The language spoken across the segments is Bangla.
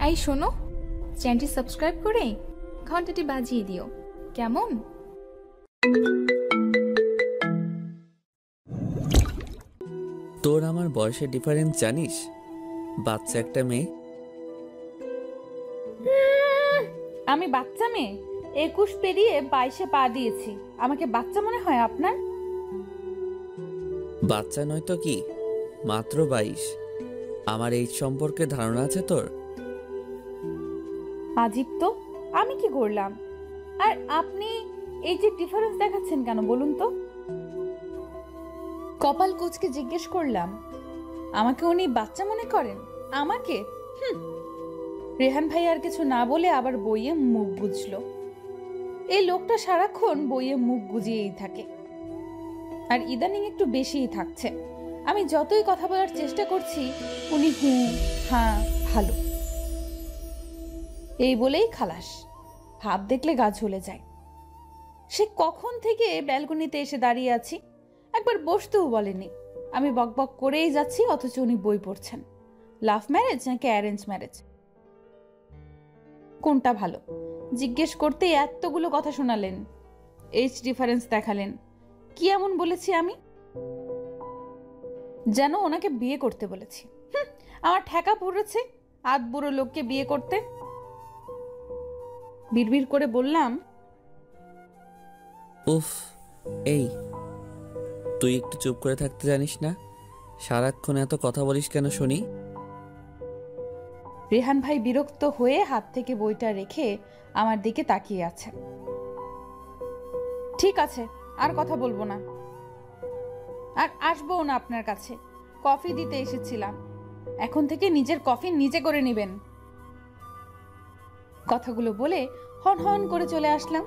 আই শোনো, চ্যানেলটি সাবস্ক্রাইব করে ঘন্টাটি বাজিয়ে দিও, কেমন? তোর আমার বয়সের ডিফারেন্স জানিস? বাচ্চা একটা মেয়ে। আমি বাচ্চা মেয়ে? 21 পেরিয়ে 22-এ পা দিয়েছি, আমাকে বাচ্চা মনে হয় আপনার? বাচ্চা নয় তো কি, মাত্র 22। আমার এই সম্পর্কে ধারণা আছে তোর? আজীব তো, আমি কি করলাম? আর আপনি এই যে ডিফারেন্স দেখাচ্ছেন কেন বলুন তো? কপাল কোচকে জিজ্ঞেস করলাম, আমাকে উনি বাচ্চা মনে করেন? আমাকে? রেহান ভাই আর কিছু না বলে আবার বইয়ে মুখ গুজলো। এই লোকটা সারাক্ষণ বইয়ে মুখ গুজিয়েই থাকে, আর ইদানিং একটু বেশিই থাকছে। আমি যতই কথা বলার চেষ্টা করছি উনি হ্যাঁ ভালো এই বলেই খালাস। ভাব দেখলে গা ঝুলে যায়। সে কখন থেকে ব্যালকনিতে এসে দাঁড়িয়ে আছি, একবার বসতেও বলেনি। আমি বকবক করেই যাচ্ছি, অথচ উনি বই পড়ছেন। লাভ ম্যারেজ নাকি অ্যারেঞ্জ ম্যারেজ, কোনটা ভালো জিজ্ঞেস করতেই এতগুলো কথা শোনালেন, এজ ডিফারেন্স দেখালেন। কি এমন বলেছি আমি যেন ওনাকে বিয়ে করতে বলেছি? আমার ঠেকা পড়েছে আধ বুড়ো লোককে বিয়ে করতে। বিড়বিড় করে বললাম, উফ, এই তুই একটু চুপ করে থাকতে জানিস না? সারাক্ষণ এত কথা বলিস কেন শুনি? রেহান ভাই বিরক্ত হয়ে হাত থেকে বইটা রেখে আমার দিকে তাকিয়ে আছে। ঠিক আছে, আর কথা বলবো না, আর আসবো না আপনার কাছে। কফি দিতে এসেছিলাম, এখন থেকে নিজের কফি নিজে করে নেবেন। কথাগুলো বলে হন হন করে চলে আসলাম।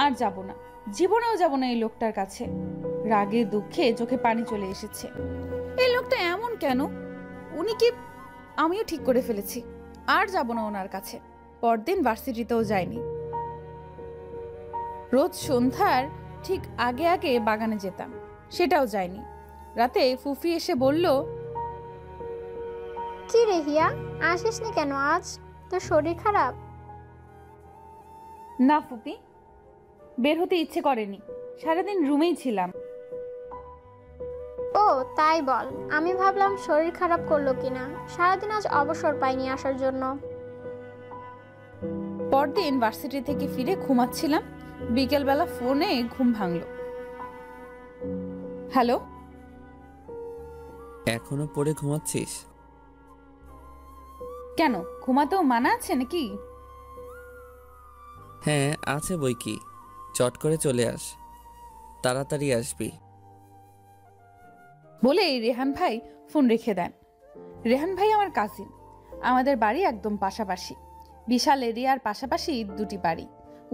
আর যাব না, জীবনেও যাব না এই লোকটার কাছে। রাগে দুঃখে চোখে পানি চলে এসেছে। এই লোকটা এমন কেন? উনি কি? আমিও ঠিক করে ফেলেছি, আর যাব না ওনার কাছে। পরদিন ভার্সিটিতেও যাইনি। রোজ সন্ধ্যার ঠিক আগে আগে বাগানে যেতাম, সেটাও যাইনি। রাতে ফুফি এসে বলল, কি রে হিয়া, আসিসনি কেন আজ? তোর শরীর খারাপ? না ফুপি, বের হতে ইচ্ছে করেনি, সারাদিন রুমেই ছিলাম। ও তাই বল, আমি ভাবলাম শরীর খারাপ করলো কিনা। সারাদিন আজ অবসর পাইনি আসার জন্য। পরদিন ভার্সিটি থেকে ফিরে ঘুমাচ্ছিলাম, বিকেলবেলা ফোনে ঘুম ভাঙলো। হ্যালো, এখনো পড়ে ঘুমাচ্ছিস? কেন, ঘুমাতেও মানা আছে নাকি? হ্যাঁ আছে বই কি, চট করে চলে আস, তাড়াতাড়ি আসবি। বলেই রেহান ভাই ফোন রেখে দেন। রেহান ভাই আমার কাজিন, আমাদের বাড়ি একদম পাশাপাশি, বিশাল এরিয়ার পাশাপাশি দুটি বাড়ি।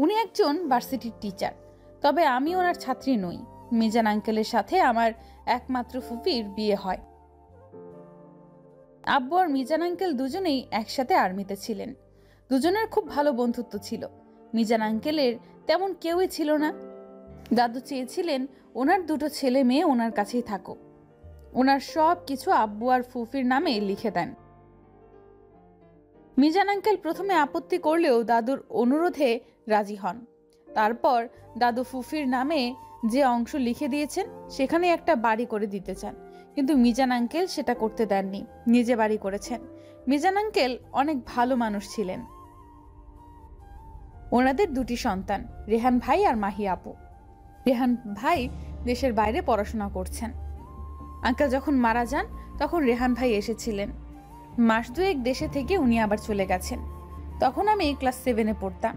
উনি একজন ভার্সিটির টিচার, তবে আমি ওনার ছাত্রী নই। মিজান আঙ্কেলের সাথে আমার একমাত্র ফুফির বিয়ে হয়। আব্বু আর মিজান আঙ্কেল দুজনেই একসাথে আর্মিতে ছিলেন। দুজনের খুব ভালো বন্ধুত্ব ছিল। মিজান আঙ্কেলের তেমন কেউই ছিল না। দাদু চেয়েছিলেন ওনার দুটো ছেলে মেয়ে ওনার কাছেই থাকুক। ওনার সব কিছু আব্বু আর ফুফির নামে লিখে দেন। মিজান আঙ্কেল প্রথমে আপত্তি করলেও দাদুর অনুরোধে রাজি হন। তারপর দাদু ফুফির নামে যে অংশ লিখে দিয়েছেন সেখানে একটা বাড়ি করে দিতে চান, কিন্তু মিজান আঙ্কেল সেটা করতে দেননি, নিজে বাড়ি করেছেন। মিজান আঙ্কেল অনেক ভালো মানুষ ছিলেন। ওনাদের দুটি সন্তান, রেহান ভাই আর মাহি আপু। রেহান ভাই দেশের বাইরে পড়াশোনা করছেন। আঙ্কেল যখন মারা যান তখন রেহান ভাই এসেছিলেন। মাস দুয়েক দেশে থেকে উনি আবার চলে গেছেন। তখন আমি ক্লাস 7-এ পড়তাম।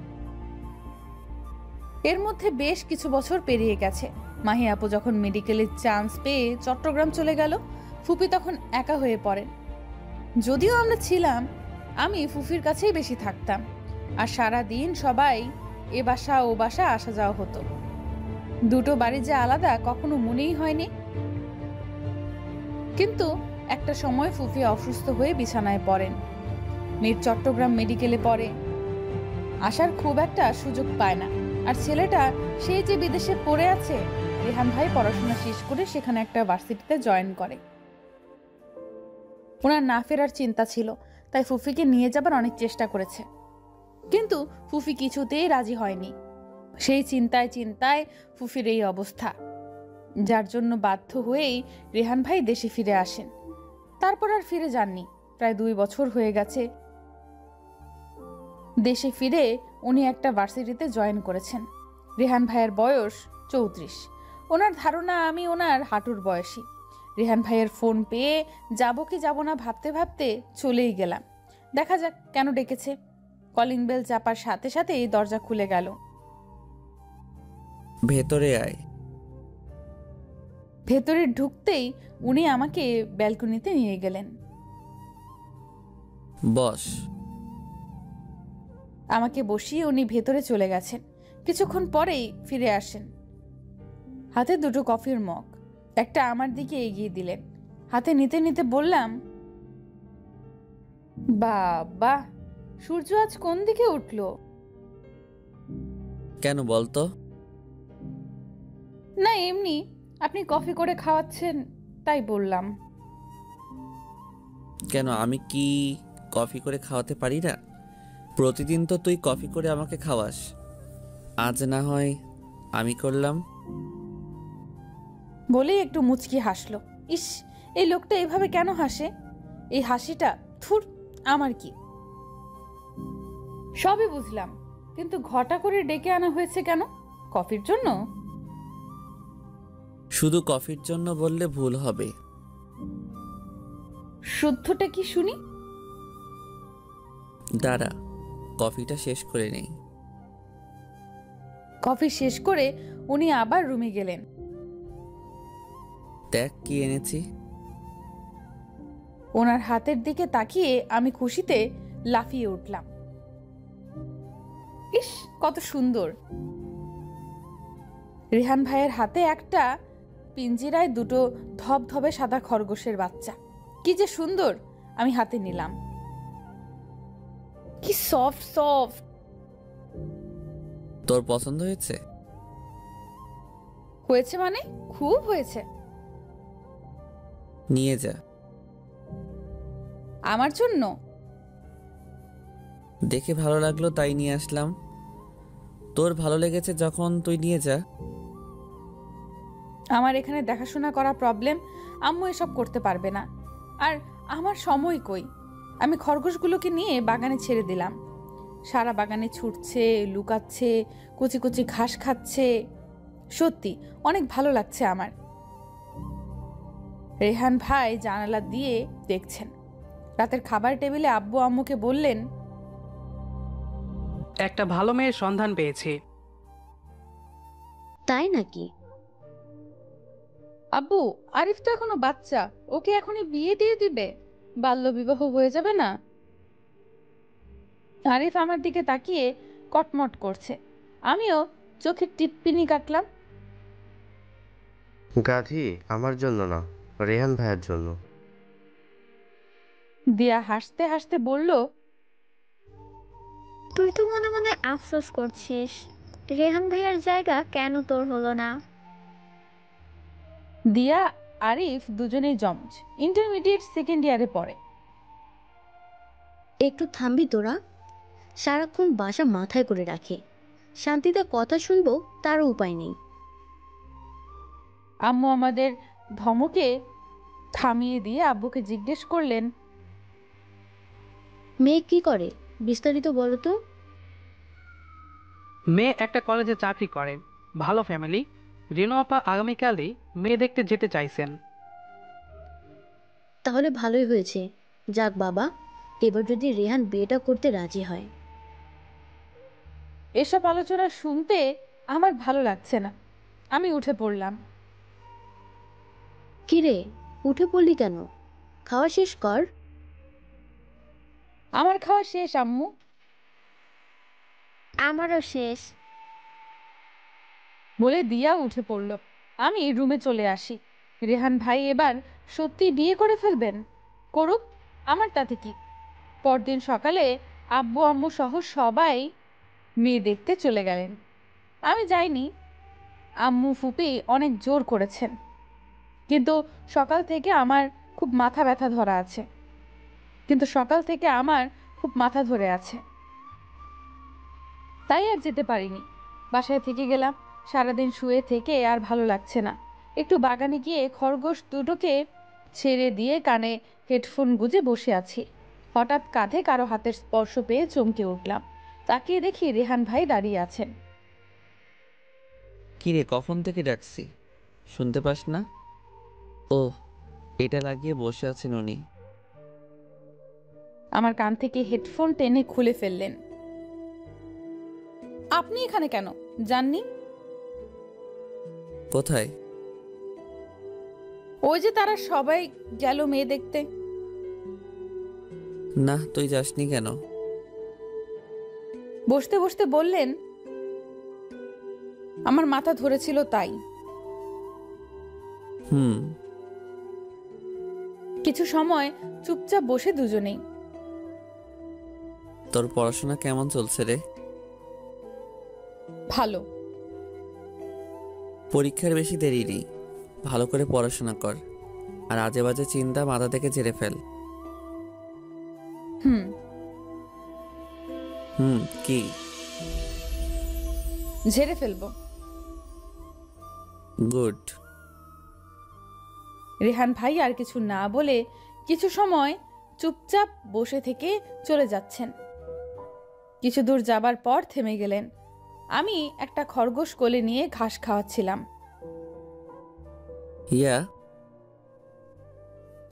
এর মধ্যে বেশ কিছু বছর পেরিয়ে গেছে। মাহি আপু যখন মেডিকেলের চান্স পেয়ে চট্টগ্রাম চলে গেল, ফুপি তখন একা হয়ে পড়েন। যদিও আমরা ছিলাম, আমি ফুফির কাছেই বেশি থাকতাম, আর সারা দিন সবাই এ বাসা ও বাসা আসা যাওয়া হতো। দুটো বাড়ি যে আলাদা কখনো মনেই হয়নি। কিন্তু একটা সময় ফুফি অসুস্থ হয়ে বিছানায় পড়েন। মেয়ের চট্টগ্রাম মেডিকেলে পড়ে, আসার খুব একটা সুযোগ পায় না। আর ছেলেটা সে যে বিদেশে পড়ে আছে, রেহান ভাই পড়াশোনা শেষ করে সেখানে একটা ভার্সিটিতে জয়েন করে। ওনার না ফেরার চিন্তা ছিল, তাই ফুফিকে নিয়ে যাবার অনেক চেষ্টা করেছে, কিন্তু ফুফি কিছুতেই রাজি হয়নি। সেই চিন্তায় চিন্তায় ফুফির এই অবস্থা, যার জন্য বাধ্য হয়েই রেহান ভাই দেশে ফিরে আসেন। তারপর আর ফিরে যাননি। প্রায় 2 বছর হয়ে গেছে। দেশে ফিরে উনি একটা ভার্সিটিতে জয়েন করেছেন। রেহান ভাইয়ের বয়স 34। ওনার ধারণা আমি ওনার হাঁটুর বয়সী। রেহান ভাইয়ের ফোন পেয়ে যাব কি যাব না ভাবতে ভাবতে চলেই গেলাম। দেখা যাক কেন ডেকেছে। কলিং বেল চাপার সাথে সাথেই দরজা খুলে গেল। ভেতরে আয়। ভেতরে ঢুকতেই উনি আমাকে ব্যালকনিতে নিয়ে গেলেন। বস। আমাকে বসিয়ে উনি ভেতরে চলে গেছেন। কিছুক্ষণ পরেই ফিরে আসেন। হাতে 2টো কফির মগ, একটা আমার দিকে এগিয়ে দিলেন। হাতে নিতে নিতে বললাম, বাবা, সূর্য আজ কোন দিকে উঠলো? কেন বলতো? না, এমনি আপনি কফি করে খাওয়াচ্ছেন তাই বললাম। কেন, আমি কি কফি করে খাওয়াতে পারি না? প্রতিদিন তো তুই কফি করে আমাকে খাওয়াস, আজ না হয় আমি করলাম। বলেই একটু মুচকি হাসলো। ইস, এই লোকটা এভাবে কেন হাসে? এই হাসিটা, থুর, আমার কি? সবই বুঝলাম, কিন্তু ঘটা করে ডেকে আনা হয়েছে কেন? কফির জন্য? শুধু কফির জন্য বললে ভুল হবে। শুদ্ধটা কি শুনি? দাঁড়া, কফিটা শেষ করে নেই। কফি শেষ করে উনি আবার রুমে গেলেন। দেখ কি এনেছি। ওনার হাতের দিকে তাকিয়ে আমি খুশিতে লাফিয়ে উঠলাম। ইস, কত সুন্দর! রেহান ভাইয়ের হাতে একটা পিঞ্জিরায় 2টো ধবধবে সাদা খরগোশের বাচ্চা। কি যে সুন্দর! আমি হাতে নিলাম। কি সফট সফট! তোর পছন্দ হয়েছে? হয়েছে মানে খুব হয়েছে। নিয়ে যা। আমার জন্য? দেখে ভালো লাগলো তাই নিয়ে আসলাম। তোর ভালো লেগেছে যখন তুই নিয়ে যা। আমার এখানে দেখাশোনা করা প্রবলেম, আম্মু এসব করতে পারবে না। আর আমার সময় কই? আমি খরগোশগুলোকে নিয়ে বাগানে ছেড়ে দিলাম। সারা বাগানে ছুটছে, লুকাচ্ছে, কচি কচি ঘাস খাচ্ছে। সত্যি অনেক ভালো লাগছে আমার। রেহান ভাই জানালা দিয়ে দেখছেন। রাতের খাবার টেবিলে আব্বু আম্মুকে বললেন, একটা ভালো মেয়ের সন্ধান পেয়েছি। তাই নাকি? আব্বু, আরিফ তো এখনো বাচ্চা, ওকে এখনই বিয়ে দিয়ে দিবে? বাল্য বিবাহ হয়ে যাবে না? আরিফ আমার দিকে তাকিয়ে কটমট করছে। আমিও চোখের টিপ্পিনি কাটলাম। গাধি আমার জন্য না, রেহান ভাইয়ের জন্য। দিয়া হাসতে হাসতে বলল, তুই তো মনে মনে আফসোস করছিস, রেহান ভাইয়ার জায়গা কেন তোর হলো না? দিয়া আরিফ দুজনেই জমজ, ইন্টারমিডিয়েট সেকেন্ড ইয়ারে পড়ে। একটু থামবি তোরা? সারাক্ষণ বাসা মাথায় করে রাখে, শান্তিতে কথা শুনবো তারও উপায় নেই। আম্মু আমাদের ধমকে থামিয়ে দিয়ে আব্বুকে জিজ্ঞেস করলেন, মেয়ে কি করে বিস্তারিত বলো তো। মেয়ে একটা কলেজে চাকরি করে, ভালো ফ্যামিলি। রিনো আপা আগামীকালই মেয়ে দেখতে যেতে চাইছেন। তাহলে ভালোই হয়েছে। যাক বাবা, এবার যদি রেহান বিয়েটা করতে রাজি হয়। এসব আলোচনা শুনতে আমার ভালো লাগছে না। আমি উঠে পড়লাম। কিরে, উঠে পড়লি কেন? খাওয়া শেষ কর। আমার খাওয়া শেষ আম্মু। আমারও শেষ। বলে দিয়া উঠে পড়ল। আমি রুমে চলে আসি। রেহান ভাই এবার সত্যি বিয়ে করে ফেলবেন? করুক, আমার তাতে কি। পরদিন সকালে আব্বু আম্মু সহ সবাই মেয়ে দেখতে চলে গেলেন। আমি যাইনি। আম্মু ফুপি অনেক জোর করেছেন, কিন্তু সকাল থেকে আমার খুব মাথা ব্যথা ধরা আছে। কিন্তু সকাল থেকে আমার খুব মাথা ধরে আছে, তাই আর যেতে পারিনি। বাসায় থেকে গেলাম। সারাদিন শুয়ে থেকে আর ভালো লাগছে না। একটু বাগানে গিয়ে খরগোশ দুটোকে ছেড়ে দিয়ে কানে হেডফোন গুঁজে বসে আছি। হঠাৎ কাঁধে কারো হাতের স্পর্শ পেয়ে চমকে উঠলাম। তাকিয়ে দেখি রেহান ভাই দাঁড়িয়ে আছেন। কিরে, কখন থেকে ডাকছি, শুনতে পাস না? ও, এটা লাগিয়ে বসে আছেন উনি। আমার কান থেকে হেডফোন টেনে খুলে ফেললেন। আপনি এখানে কেন? জাননি? কোথায়? ওই যে তারা সবাই গেল মেয়ে দেখতে। না, তুই যাসনি কেন? বসতে বসতে বললেন, আমার মাথা ধরেছিল তাই। হুম। কিছু সময় চুপচাপ বসে দুজনেই। তোর পড়াশোনা কেমন চলছে রে? ভালো। পরীক্ষার বেশি দেরি নেই, ভালো করে পড়াশোনা কর, আর আজে বাজে চিন্তা মাথা থেকে ঝেড়ে ফেল। হুম। হুম, কি? ঝেড়ে ফেলবো। গুড। রেহান ভাই আর কিছু না বলে কিছু সময় চুপচাপ বসে থেকে চলে যাচ্ছেন। কিছু দূর যাবার পর থেমে গেলেন। আমি একটা খরগোশ কোলে নিয়ে ঘাস খাওয়াচ্ছিলাম। ইয়া।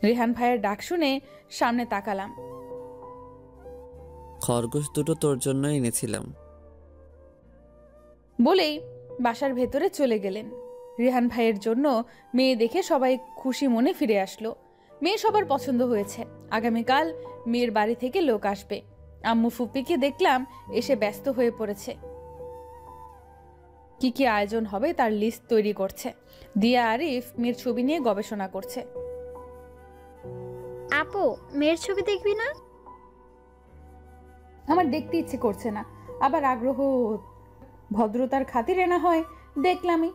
রেহান ভাইয়ের ডাক শুনে সামনে তাকালাম। খরগোশ দুটো তোর জন্য এনেছিলাম। বলেই বাসার ভেতরে চলে গেলেন। রেহান ভাইয়ের জন্য মেয়ে দেখে সবাই খুশি মনে ফিরে আসলো। মেয়ে সবার পছন্দ হয়েছে। আগামীকাল মেয়ের বাড়ি থেকে লোক আসবে। আম্মু ফুপিকে দেখলাম এসে ব্যস্ত হয়ে পড়েছে। কি কি আয়োজন হবে তার লিস্ট তৈরি করছে। দিয়া আরিফ মেয়ের ছবি নিয়ে গবেষণা করছে। আপু, মেয়ের ছবি দেখবি না? আমার দেখতে ইচ্ছে করছে না, আবার আগ্রহ। ভদ্রতার খাতিরে না হয় দেখলামই।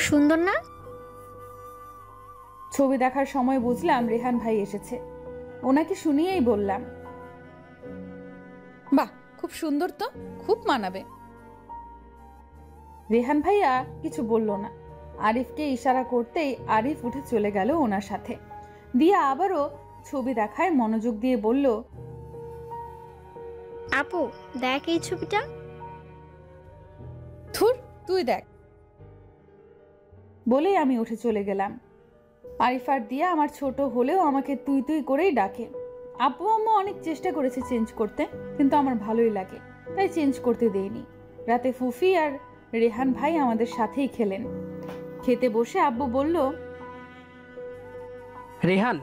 সুন্দর না? ছবি দেখার সময় বুঝলাম রেহান ভাই এসেছে। ওনাকে শুনিয়েই বললাম, বাহ, খুব সুন্দর তো, খুব মানাবে। রেহান ভাইয়া কিছু বলল না। আরিফকে ইশারা করতেই আরিফ উঠে চলে গেল ওনার সাথে। দিয়া আবারও ছবি দেখায় মনোযোগ দিয়ে বলল, আপু দেখ এই ছবিটা। ধুর, তুই দেখ। বলেই আমি উঠে চলে গেলাম। আরিফ আর দিয়া আমার ছোট হলেও আমাকে তুই তুই করেই ডাকে। আপু আম্মু অনেক চেষ্টা করেছে চেঞ্জ করতে, কিন্তু আমার ভালোই লাগে, তাই চেঞ্জ করতে দেইনি। রাতে ফুফি আর রেহান ভাই আমাদের সাথেই খেলেন। খেতে বসে আব্বু বলল, রেহান,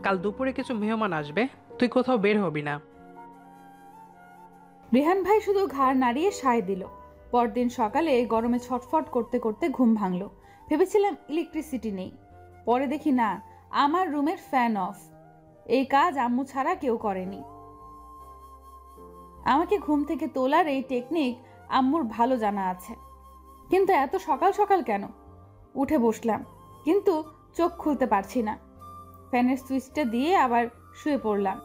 কাল দুপুরে কিছু মেহমান আসবে, তুই কোথাও বের হবি না। রেহান ভাই শুধু ঘাড় নাড়িয়ে সায় দিল। পরদিন সকালে গরমে ছটফট করতে করতে ঘুম ভাঙল। ভেবেছিলাম ইলেকট্রিসিটি নেই, পরে দেখি না, আমার রুমের ফ্যান অফ। এই কাজ আম্মু ছাড়া কেউ করেনি। আমাকে ঘুম থেকে তোলার এই টেকনিক আম্মুর ভালো জানা আছে, কিন্তু এত সকাল সকাল কেন? উঠে বসলাম, কিন্তু চোখ খুলতে পারছি না। ফ্যানের সুইচটা দিয়ে আবার শুয়ে পড়লাম।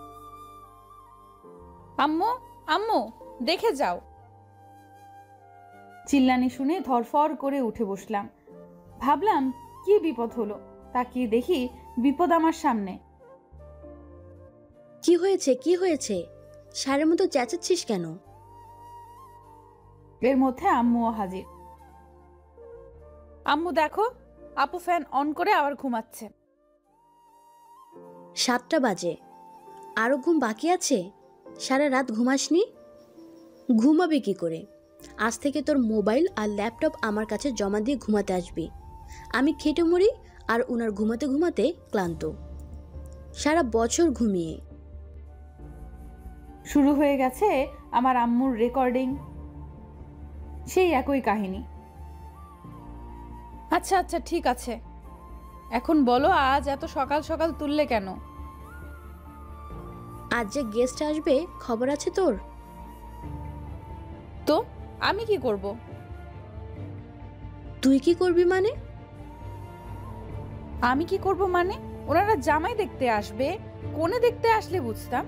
আম্মু, আম্মু, দেখে যাও। চিল্লানি শুনে ধরফর করে উঠে বসলাম। ভাবলাম কি বিপদ হলো। তাকিয়ে দেখি বিপদ আমার সামনে। কি হয়েছে, কি হয়েছে? সারের মতো চেঁচাচ্ছিস কেন? এর মধ্যে আম্মুও হাজির। আম্মু দেখো, আপু ফ্যান অন করে আবার ঘুমাচ্ছে। 7টা বাজে, আরো ঘুম বাকি আছে? সারা রাত ঘুমাসনি? ঘুমাবি কি করে? আজ থেকে তোর মোবাইল আর ল্যাপটপ আমার কাছে জমা দিয়ে ঘুমাতে আসবি। আমি খেটে মরি আর ওনার ঘুমাতে ঘুমাতে ক্লান্ত। সারা বছর ঘুমিয়ে। শুরু হয়ে গেছে আমার আম্মুর রেকর্ডিং, সেই একই কাহিনী। আচ্ছা আচ্ছা, ঠিক আছে, এখন বলো আজ এত সকাল সকাল তুললে কেন? আজ যে গেস্ট আসবে খবর আছে তোর? তো আমি কি করব? তুই কি করবি মানে? আমি কি করব মানে? ওনারা জামাই দেখতে আসবে, কোণে দেখতে আসলে বুঝতাম,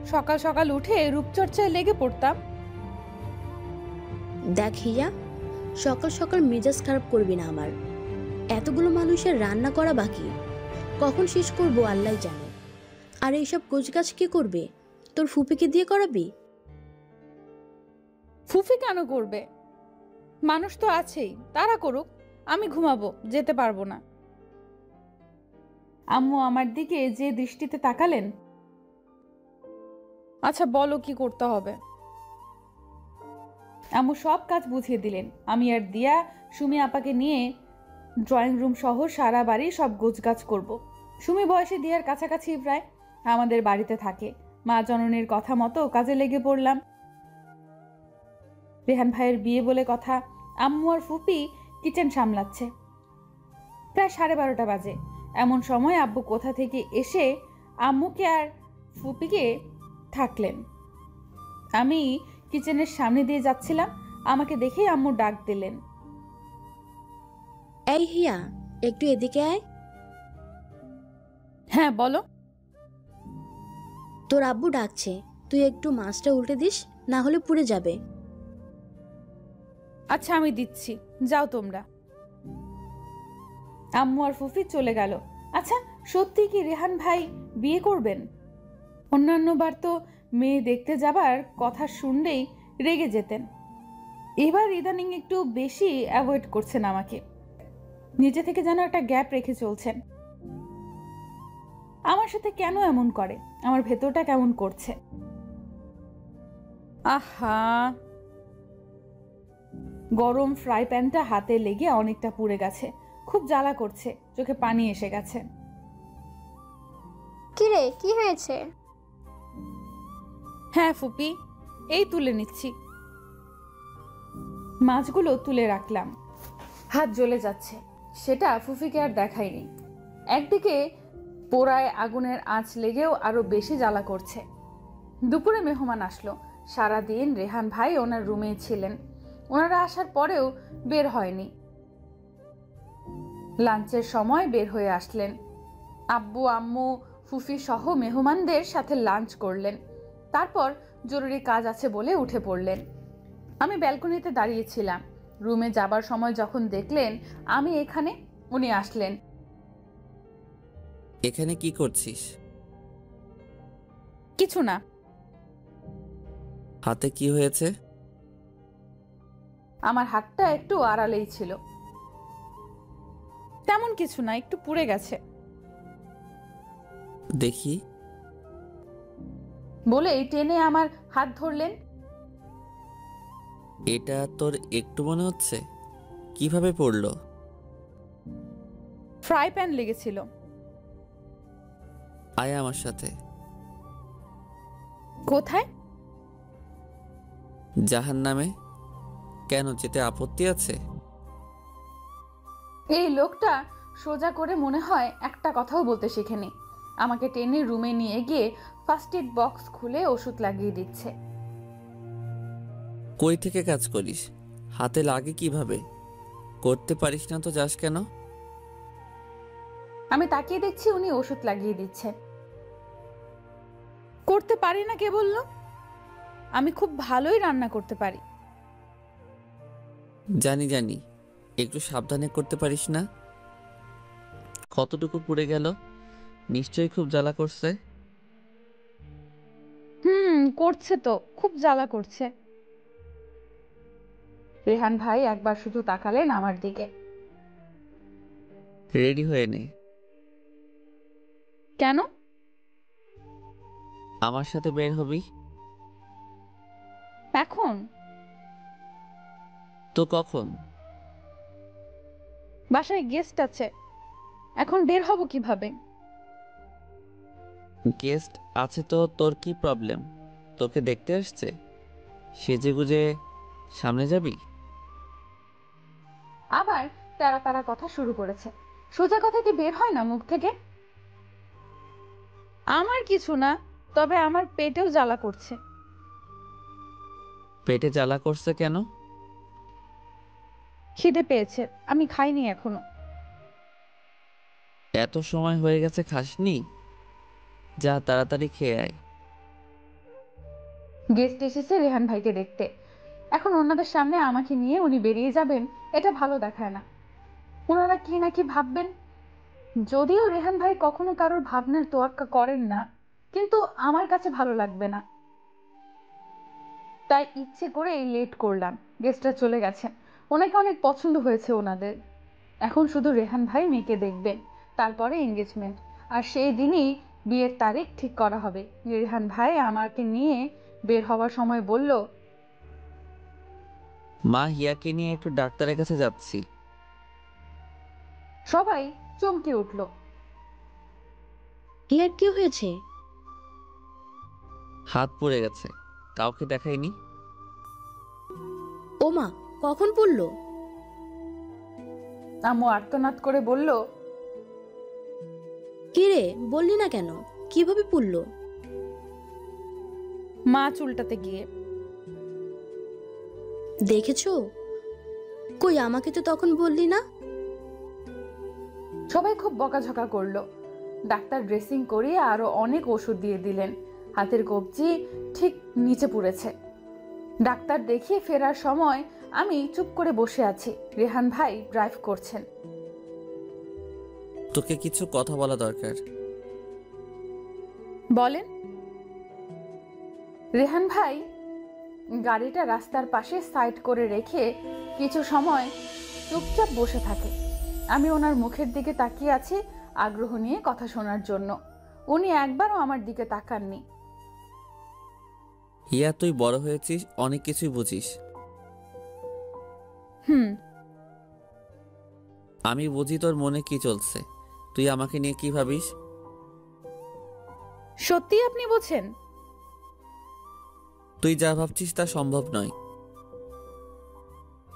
সকাল সকাল উঠে রূপচর্চায় লেগে পড়তাম। দেখ হিয়া, সকাল সকাল মেজাজ খারাপ করবি না আমার। এতগুলো মানুষের রান্না করা বাকি, কখন শেষ করবো আল্লাহ জানে। আর এইসব কোচগাছ কি করবে? তোর ফুপিকে দিয়ে করাবি? ফুফি কেন করবে? মানুষ তো আছেই, তারা করুক, আমি ঘুমাবো, যেতে পারবো না। আম্মু আমার দিকে যে দৃষ্টিতে তাকালেন। আচ্ছা বলো কি করতে হবে। আম্মু সব কাজ বুঝিয়ে দিলেন। আমি আর দিয়া সুমি আপাকে নিয়ে ড্রয়িং রুম সহ সারা বাড়ি সব গোছগাছ করব। সুমি বয়সে দিয়ার কাছাকাছি প্রায়, আমাদের বাড়িতে থাকে। মা জননীর কথা মতো কাজে লেগে পড়লাম। রেহান ভাইয়ের বিয়ে বলে কথা, আম্মু আর ফুপি কিচেন সামলাচ্ছে। প্রায় 12:30 বাজে। এমন সময় আব্বু কোথা থেকে এসে আম্মুকে আর ফুপিকে থাকলেন। আমি কিচেনের সামনে দিয়ে যাচ্ছিলাম, আমাকে দেখেই আম্মু ডাক দিলেন। এই হিয়া, একটু এদিকে আয়। হ্যাঁ বলো। তোর আব্বু ডাকছে, তুই একটু মাছটা উল্টে দিস, না হলে পুড়ে যাবে। আচ্ছা আমি দিচ্ছি, যাও তোমরা। আম্মু আর ফুফি চলে গেল। আচ্ছা সত্যি কি রেহান ভাই বিয়ে করবেন? অন্যান্যবার তো মেয়ে দেখতে যাবার কথা শুনলেই রেগে যেতেন। এবার ইদানিং একটু বেশি অ্যাভয়েড করছেন আমাকে। নিজে থেকে যেন একটা গ্যাপ রেখে চলছেন। আমার সাথে কেন এমন করে? আমার ভেতরটা কেমন করছে। আহা, গরম ফ্রাই প্যানটা হাতে লেগে অনেকটা পুড়ে গেছে, খুব জ্বালা করছে, চোখে পানি এসে গেছে। কিরে, কি হয়েছে? হ্যাঁ ফুপি, এই তুলে নিচ্ছি। মাছগুলো তুলে রাখলাম, হাত জ্বলে যাচ্ছে। সেটা ফুফিকে আর দেখাইনি। একদিকে পোড়ায় আগুনের আঁচ লেগেও আরো বেশি জ্বালা করছে। দুপুরে মেহমান আসলো। সারাদিন রেহান ভাই ওনার রুমেই ছিলেন। ওনারা আসার পরেও বের হয়নি। লাঞ্চের সময় বের হয়ে আসলেন। আব্বু আম্মু ফুফি সহ মেহমানদের সাথে লাঞ্চ করলেন। তারপর জরুরি কাজ আছে বলে উঠে পড়লেন। আমি ব্যালকনিতে দাঁড়িয়েছিলাম। রুমে যাবার সময় যখন দেখলেন আমি এখানে, উনি আসলেন। এখানে কি করছিস? কিছু না। হাতে কি হয়েছে? আমার হাতটা একটু আড়ালেই ছিল। তেমন কিছু না, একটু পুড়ে গেছে। দেখি। বলেই টেনে আমার হাত ধরলেন। এটা তোর একটু মনে হচ্ছে? কিভাবে পড়লো? ফ্রাই প্যান লেগেছিল। আয় আমার সাথে। কোথায়? জাহান্নামে। কেন, যেতে আপত্তি আছে? এই লোকটা সোজা করে মনে হয় একটা কথাও বলতে শেখেনি। আমাকে টেনে রুমে নিয়ে গিয়ে ফার্স্ট এড বক্স খুলে ওষুধ লাগিয়ে দিচ্ছে। কই থেকে কাজ করিস? হাতে লাগে কিভাবে? করতে পারিস না তো যাস কেন? আমি তাকিয়ে দেখছি উনি ওষুধ লাগিয়ে দিচ্ছেন। করতে পারি না কে বলল? আমি খুব ভালোই রান্না করতে পারি। জানি জানি, একটু সাবধানে করতে পারিস না? কতটুকু পুড়ে গেল? নিশ্চয়ই খুব জ্বালা করছে। করছে তো, খুব জ্বালা করছে। রেহান ভাই একবার শুধু তাকালেন আমার দিকে। রেডি হয়ে নে। কেন? আমার সাথে বের হবি। এখন? তো কখন? বাসায় গেস্ট আছে, এখন বের হব কিভাবে? গেস্ট আছে তো তোর কি প্রবলেম? তোকে দেখতে আসছে, সেজে গুজে সামনে যাবি। আবার তারা তারা কথা শুরু করেছে। সোজা কথা কি বের হয় না মুখ থেকে? আমার কিছু না, তবে আমার পেটেও জ্বালা করছে। পেটে জ্বালা করছে কেন? খিদে পেয়েছে, আমি খাইনি এখনো। এত সময় হয়ে গেছে খাসনি? যা তাড়াতাড়ি খেয়ে আয়। গেস্ট এসেছে রেহান ভাইকে দেখতে, এখন ওনাদের সামনে আমাকে নিয়ে উনি বেরিয়ে যাবেন, এটা ভালো দেখায় না। ওনারা কি নাকি ভাববেন। যদিও রেহান ভাই কখনো কারোর ভাবনার তোয়াক্কা করেন না, কিন্তু আমার কাছে ভালো লাগবে না, তাই ইচ্ছে করে লেট করলাম। গেস্টরা চলে গেছেন, ওনাকে অনেক পছন্দ হয়েছে ওনাদের। এখন শুধু রেহান ভাই মেয়েকে দেখবেন, তারপরে এঙ্গেজমেন্ট, আর সেই দিনই বিয়ের তারিখ ঠিক করা হবে। রেহান ভাই আমাকে নিয়ে বের হওয়ার সময় বলল, মা, হিয়াকে নিয়ে একটু ডাক্তারের কাছে যাচ্ছি। সবাই চমকে উঠল। হিয়ার কি হয়েছে? হাত পুড়ে গেছে, কাউকে দেখাইনি। ও মা, কখন পড়লো? আম্মু আর্তনাদ করে বলল, কি রে, বললি না কেন? কিভাবে পড়লো? মা চুলটাতে গিয়ে। দেখেছো? কই, আমাকে তো তখন বললি না। সবাই খুব বকাঝকা করলো। ডাক্তার ড্রেসিং করিয়ে আরো অনেক ওষুধ দিয়ে দিলেন। হাতের কবজি ঠিক নিচে পড়েছে। ডাক্তার দেখিয়ে ফেরার সময় আমি চুপ করে বসে আছি, রেহান ভাই ড্রাইভ করছেন। তোকে কিছু কথা বলা দরকার। বলেন। রেহান ভাই গাড়িটা রাস্তার পাশে সাইড করে রেখে কিছু সময় চুপচাপ বসে থাকে। আমি ওনার মুখের দিকে তাকিয়ে আছি আগ্রহ নিয়ে কথা শোনার জন্য। উনি একবারও আমার দিকে তাকাননি। হিয়া, তুই বড় হয়েছিস, অনেক কিছুই বুঝিস। আমি বুঝি তোর মনে কি চলছে, তুই আমাকে নিয়ে কি ভাবিস। সত্যি আপনি বোঝেন? তুই যা ভাবছিস তা সম্ভব নয়।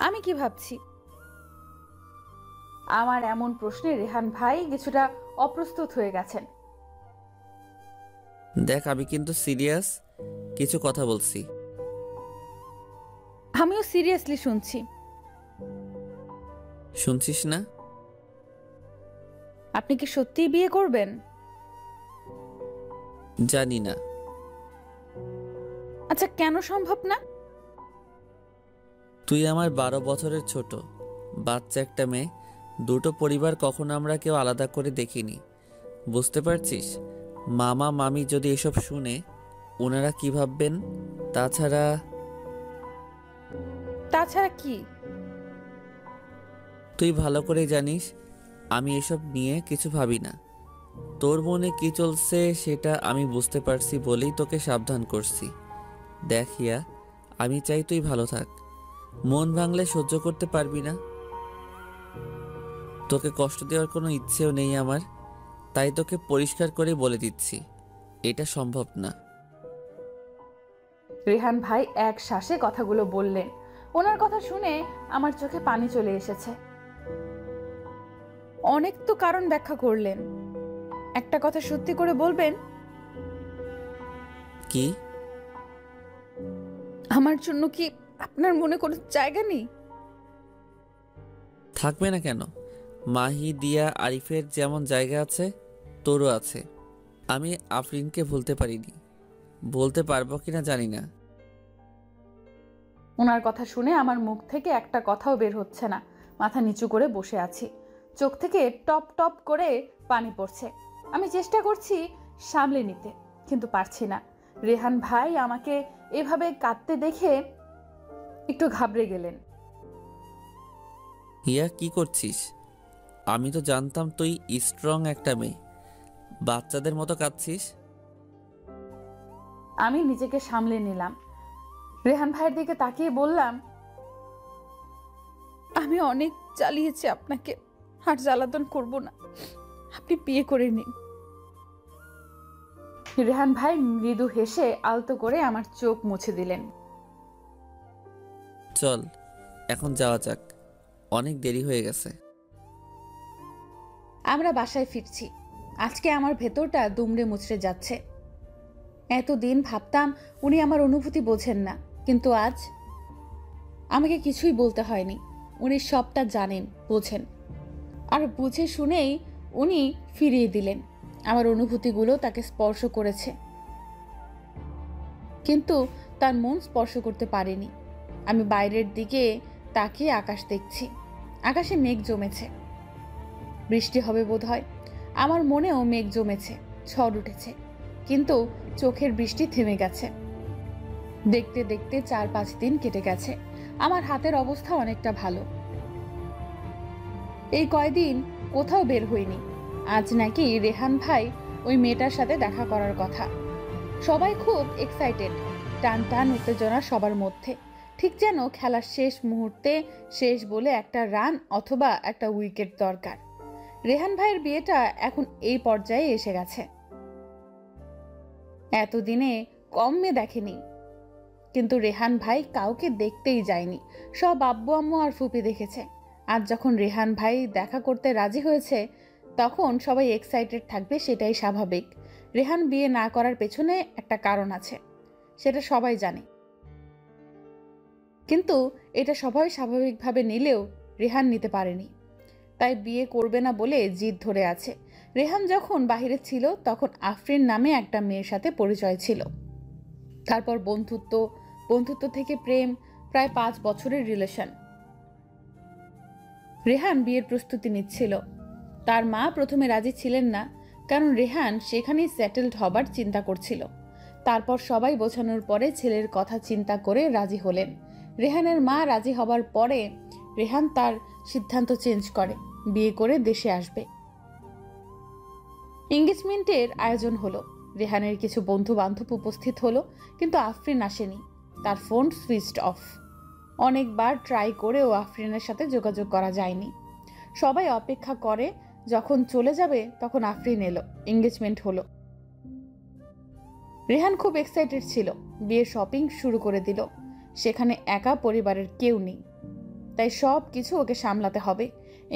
আমি কি ভাবছি? আমার এমন প্রশ্নে রেহান ভাই কিছুটা অপ্রস্তুত হয়ে গেছেন। দেখ, আমি কিন্তু সিরিয়াস কিছু কথা বলছি। আমিও সিরিয়াসলি শুনছি। শুনছিস না? আপনি কি সত্যিই বিয়ে করবেন? জানি না। আচ্ছা, কেন সম্ভব না? তুই আমার 12 বছরের ছোট, বাচ্চা একটা মেয়ে, দুটো পরিবার কখনো আমরা কেউ আলাদা করে দেখিনি। বুঝতে পারছিস? মামা মামি যদি এসব শুনে ওনারা কি ভাববেন? তাছাড়া কি? তুই ভালো করে জানিস আমি এসব নিয়ে কিছু ভাবি না। তোর মনে কি চলছে সেটা আমি বুঝতে পারছি বলেই তোকে সাবধান করছি। দেখ হিয়া, আমি চাই তুই ভালো থাক। মন ভাঙলে সহ্য করতে পারবি না। তোকে কষ্ট দেওয়ার কোনো ইচ্ছেও নেই আমার, তাই তোকে পরিষ্কার করে বলে দিচ্ছি, এটা সম্ভব না। রেহান ভাই এক শ্বাসে কথাগুলো বললেন। ওনার কথা শুনে আমার চোখে পানি চলে এসেছে। অনেক তো কারণ ব্যাখ্যা করলেন, একটা কথা সত্যি করে বলবেন? কি? আমার জন্য কি আপনার মনে কোনো জায়গা নেই? থাকবে না কেন? মাহি, দিয়া, আরিফের যেমন জায়গা আছে তোরও আছে। আমি আফরিনকে ভুলতে পারিনি, বলতে পারবো কিনা জানি না। ওনার কথা শুনে আমার মুখ থেকে একটা কথাও বের হচ্ছে না। মাথা নিচু করে বসে আছি, চোখ থেকে টপ টপ করে পানি পড়ছে। আমি চেষ্টা করছি সামলে নিতে, কিন্তু পারছি না। রেহান ভাই আমাকে এভাবে কাঁদতে দেখে একটু ঘাবড়ে গেলেন। হিয়া, কি করছিস? আমি তো জানতাম তুই স্ট্রং একটা মেয়ে, বাচ্চাদের মতো কাঁদছিস। আমি নিজেকে সামলে নিলাম। রেহান ভাইয়ের দিকে তাকিয়ে বললাম, আমি অনেক জ্বালিয়েছি আপনাকে, আর জ্বালাতন করব না, আপনি বিয়ে করে নিন। রেহান ভাই মৃদু হেসে আলতো করে আমার চোখ মুছে দিলেন। চল এখন যাওয়া যাক, অনেক দেরি হয়ে গেছে। আমরা বাসায় ফিরছি। আজকে আমার ভেতরটা দুমড়ে মুচড়ে যাচ্ছে। এতদিন ভাবতাম উনি আমার অনুভূতি বোঝেন না, কিন্তু আজ আমাকে কিছুই বলতে হয়নি। উনি সবটা জানেন, বোঝেন, আর বুঝে শুনেই উনি ফিরিয়ে দিলেন। আমার অনুভূতিগুলো তাকে স্পর্শ করেছে, কিন্তু তার মন স্পর্শ করতে পারেনি। আমি বাইরের দিকে তাকিয়ে আকাশ দেখছি। আকাশে মেঘ জমেছে, বৃষ্টি হবে বোধহয়। আমার মনেও মেঘ জমেছে, ঝড় উঠেছে, কিন্তু চোখের বৃষ্টি থেমে গেছে। দেখতে দেখতে 4-5 দিন কেটে গেছে। আমার হাতের অবস্থা অনেকটা ভালো। এই কয়দিন কোথাও বের হইনি। আজ নাকি রেহান ভাই ওই মেয়েটার সাথে দেখা করার কথা। সবাই খুব এক্সাইটেড, টান টান উত্তেজনা সবার মধ্যে। ঠিক যেন খেলার শেষ মুহূর্তে শেষ বলে একটা রান অথবা একটা উইকেট দরকার। রেহান ভাইয়ের বিয়েটা এখন এই পর্যায়ে এসে গেছে। এতদিনে কম মেয়ে দেখেনি, কিন্তু রেহান ভাই কাউকে দেখতেই যায়নি। সব আব্বু আম্মু আর ফুপি দেখেছে। আজ যখন রেহান ভাই দেখা করতে রাজি হয়েছে, তখন সবাই এক্সাইটেড থাকবে, সেটাই স্বাভাবিক। রেহান বিয়ে না করার পেছনে একটা কারণ আছে, সেটা সবাই জানে। কিন্তু এটা সবাই স্বাভাবিকভাবে নিলেও রেহান নিতে পারেনি, তাই বিয়ে করবে না বলে জিদ ধরে আছে। রেহান যখন বাহিরে ছিল তখন আফরিন নামে একটা মেয়ের সাথে পরিচয় ছিল। তারপর বন্ধুত্ব থেকে প্রেম, প্রায় 5 বছরের রিলেশন। রেহান বিয়ের প্রস্তুতি নিচ্ছিল। তার মা প্রথমে রাজি ছিলেন না, কারণ রেহান সেখানেই সেটেলড হবার চিন্তা করছিল। তারপর সবাই বোঝানোর পরে ছেলের কথা চিন্তা করে রাজি হলেন। রেহানের মা রাজি হবার পরে রেহান তার সিদ্ধান্ত চেঞ্জ করে, বিয়ে করে দেশে আসবে। এঙ্গেজমেন্টের আয়োজন হলো। রেহানের কিছু বন্ধু বান্ধব উপস্থিত হলো, কিন্তু আফরিন আসেনি। তার ফোন সুইচড অফ। অনেকবার ট্রাই করেও আফরিনের সাথে যোগাযোগ করা যায়নি। সবাই অপেক্ষা করে, যখন চলে যাবে তখন আফরিন এলো। এঙ্গেজমেন্ট হলো। রেহান খুব এক্সাইটেড ছিল। বিয়ের শপিং শুরু করে দিল। সেখানে একা, পরিবারের কেউ নেই, তাই সব কিছু ওকে সামলাতে হবে।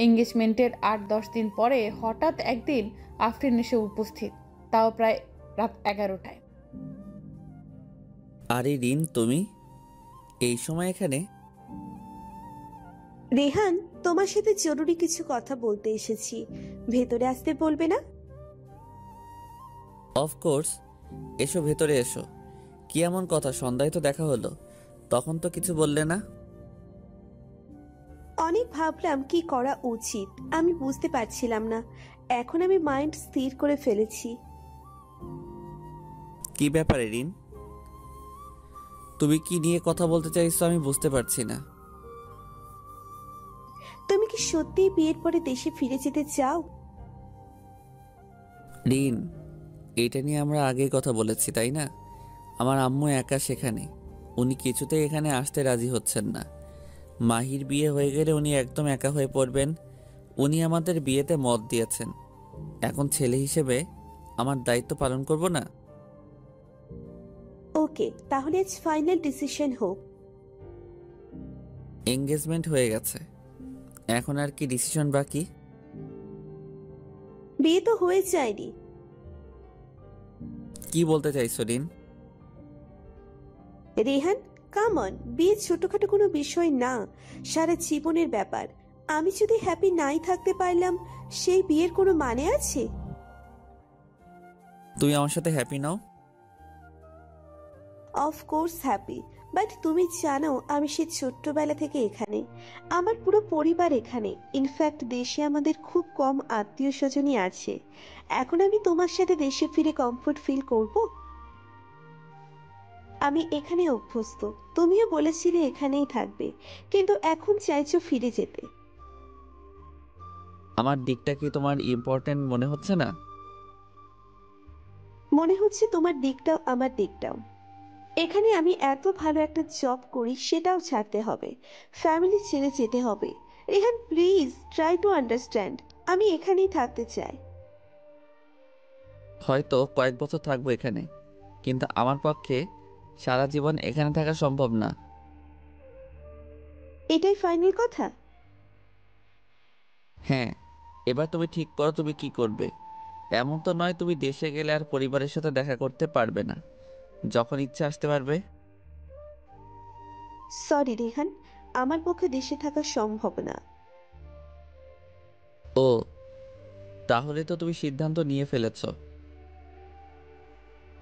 এঙ্গেজমেন্টের 8-10 দিন পরে হঠাৎ একদিন আফরিন এসে উপস্থিত, তাও প্রায় রাত 11টায়। আরে রিন, তুমি এই সময় এখানে? রেহান, তোমার সাথে জরুরি কিছু কথা বলতে এসেছি, ভেতরে আসতে বলবে না? অফকোর্স, এসো, ভেতরে এসো। কি এমন কথা? সন্ধ্যায় তো দেখা হলো, তখন তো কিছু বললে না। অনেক ভাবলাম কি করা উচিত, আমি বুঝতে পারছিলাম না। এখন আমি মাইন্ড স্থির করে ফেলেছি। কি ব্যাপারে রিন? তুমি কি নিয়ে কথা বলতে চাইছো আমি বুঝতে পারছি না। তুমি কি সত্যিই বিয়ের পরে দেশে ফিরে যেতে চাও? রিন, এটা নিয়ে আমরা আগেই কথা বলেছি, তাই না? আমার আম্মু একা সেখানে, উনি কিছুতেই এখানে আসতে রাজি হচ্ছেন না। মাহির বিয়ে হয়ে গেলে উনি একদম একা হয়ে পড়বেন। উনি আমাদের বিয়েতে মত দিয়েছেন। এখন ছেলে হিসেবে আমার দায়িত্ব পালন করব না? ওকে, তাহলে আজ ফাইনাল ডিসিশন হোক। এঙ্গেজমেন্ট হয়ে গেছে, এখন আর কি ডিসিশন বাকি? বিয়ে তো হয়ে যায়নি। কি বলতে চাইছো রিন? রেহান, কাম অন, বিয়ে ছোটখাটো কোনো বিষয় না, সারা জীবনের ব্যাপার। আমি যদি হ্যাপি নাই থাকতে পারলাম, সেই বিয়ের কোনো মানে আছে? তুমি আমার সাথে happy now? Of course happy, but তুমি জানো আমি সেই ছোট্টবেলা থেকে এখানে, আমার পুরো পরিবার এখানে। ইনফ্যাক্ট দেশে আমাদের খুব কম আত্মীয় স্বজনই আছে। এখন আমি তোমার সাথে দেশে ফিরে কমফোর্ট ফিল করব? আমি এখানে অভ্যস্ত, তুমিও বলেছিলে এখানেই থাকবে, কিন্তু এখন চাইছো ফিরে যেতে। আমার দিকটা কি তোমার ইম্পর্টেন্ট মনে হচ্ছে না? মনে হচ্ছে তোমার দিকটাও আমার দিকটাও। এখানে আমি এত ভালো একটা জব করি, সেটাও ছাড়তে হবে, ফ্যামিলি ছেড়ে যেতে হবে। Rehan please try to understand, আমি এখানেই থাকতে চাই। হয়তো কয়েক বছর থাকবো এখানে, কিন্তু আমার পক্ষে সারা জীবন এখানে থাকা সম্ভব না। এটাই ফাইনাল কথা? হ্যাঁ, এবার তুমি ঠিক করো তুমি কি করবে। এমন তো নয় তুমি দেশে গেলে আর পরিবারের সাথে দেখা করতে পারবে না, যখন ইচ্ছা আসতে পারবে। সরি রেহান, আমার পক্ষে দেশে থাকা সম্ভব না। ও, তাহলে তো তুমি সিদ্ধান্ত নিয়ে ফেলেছ।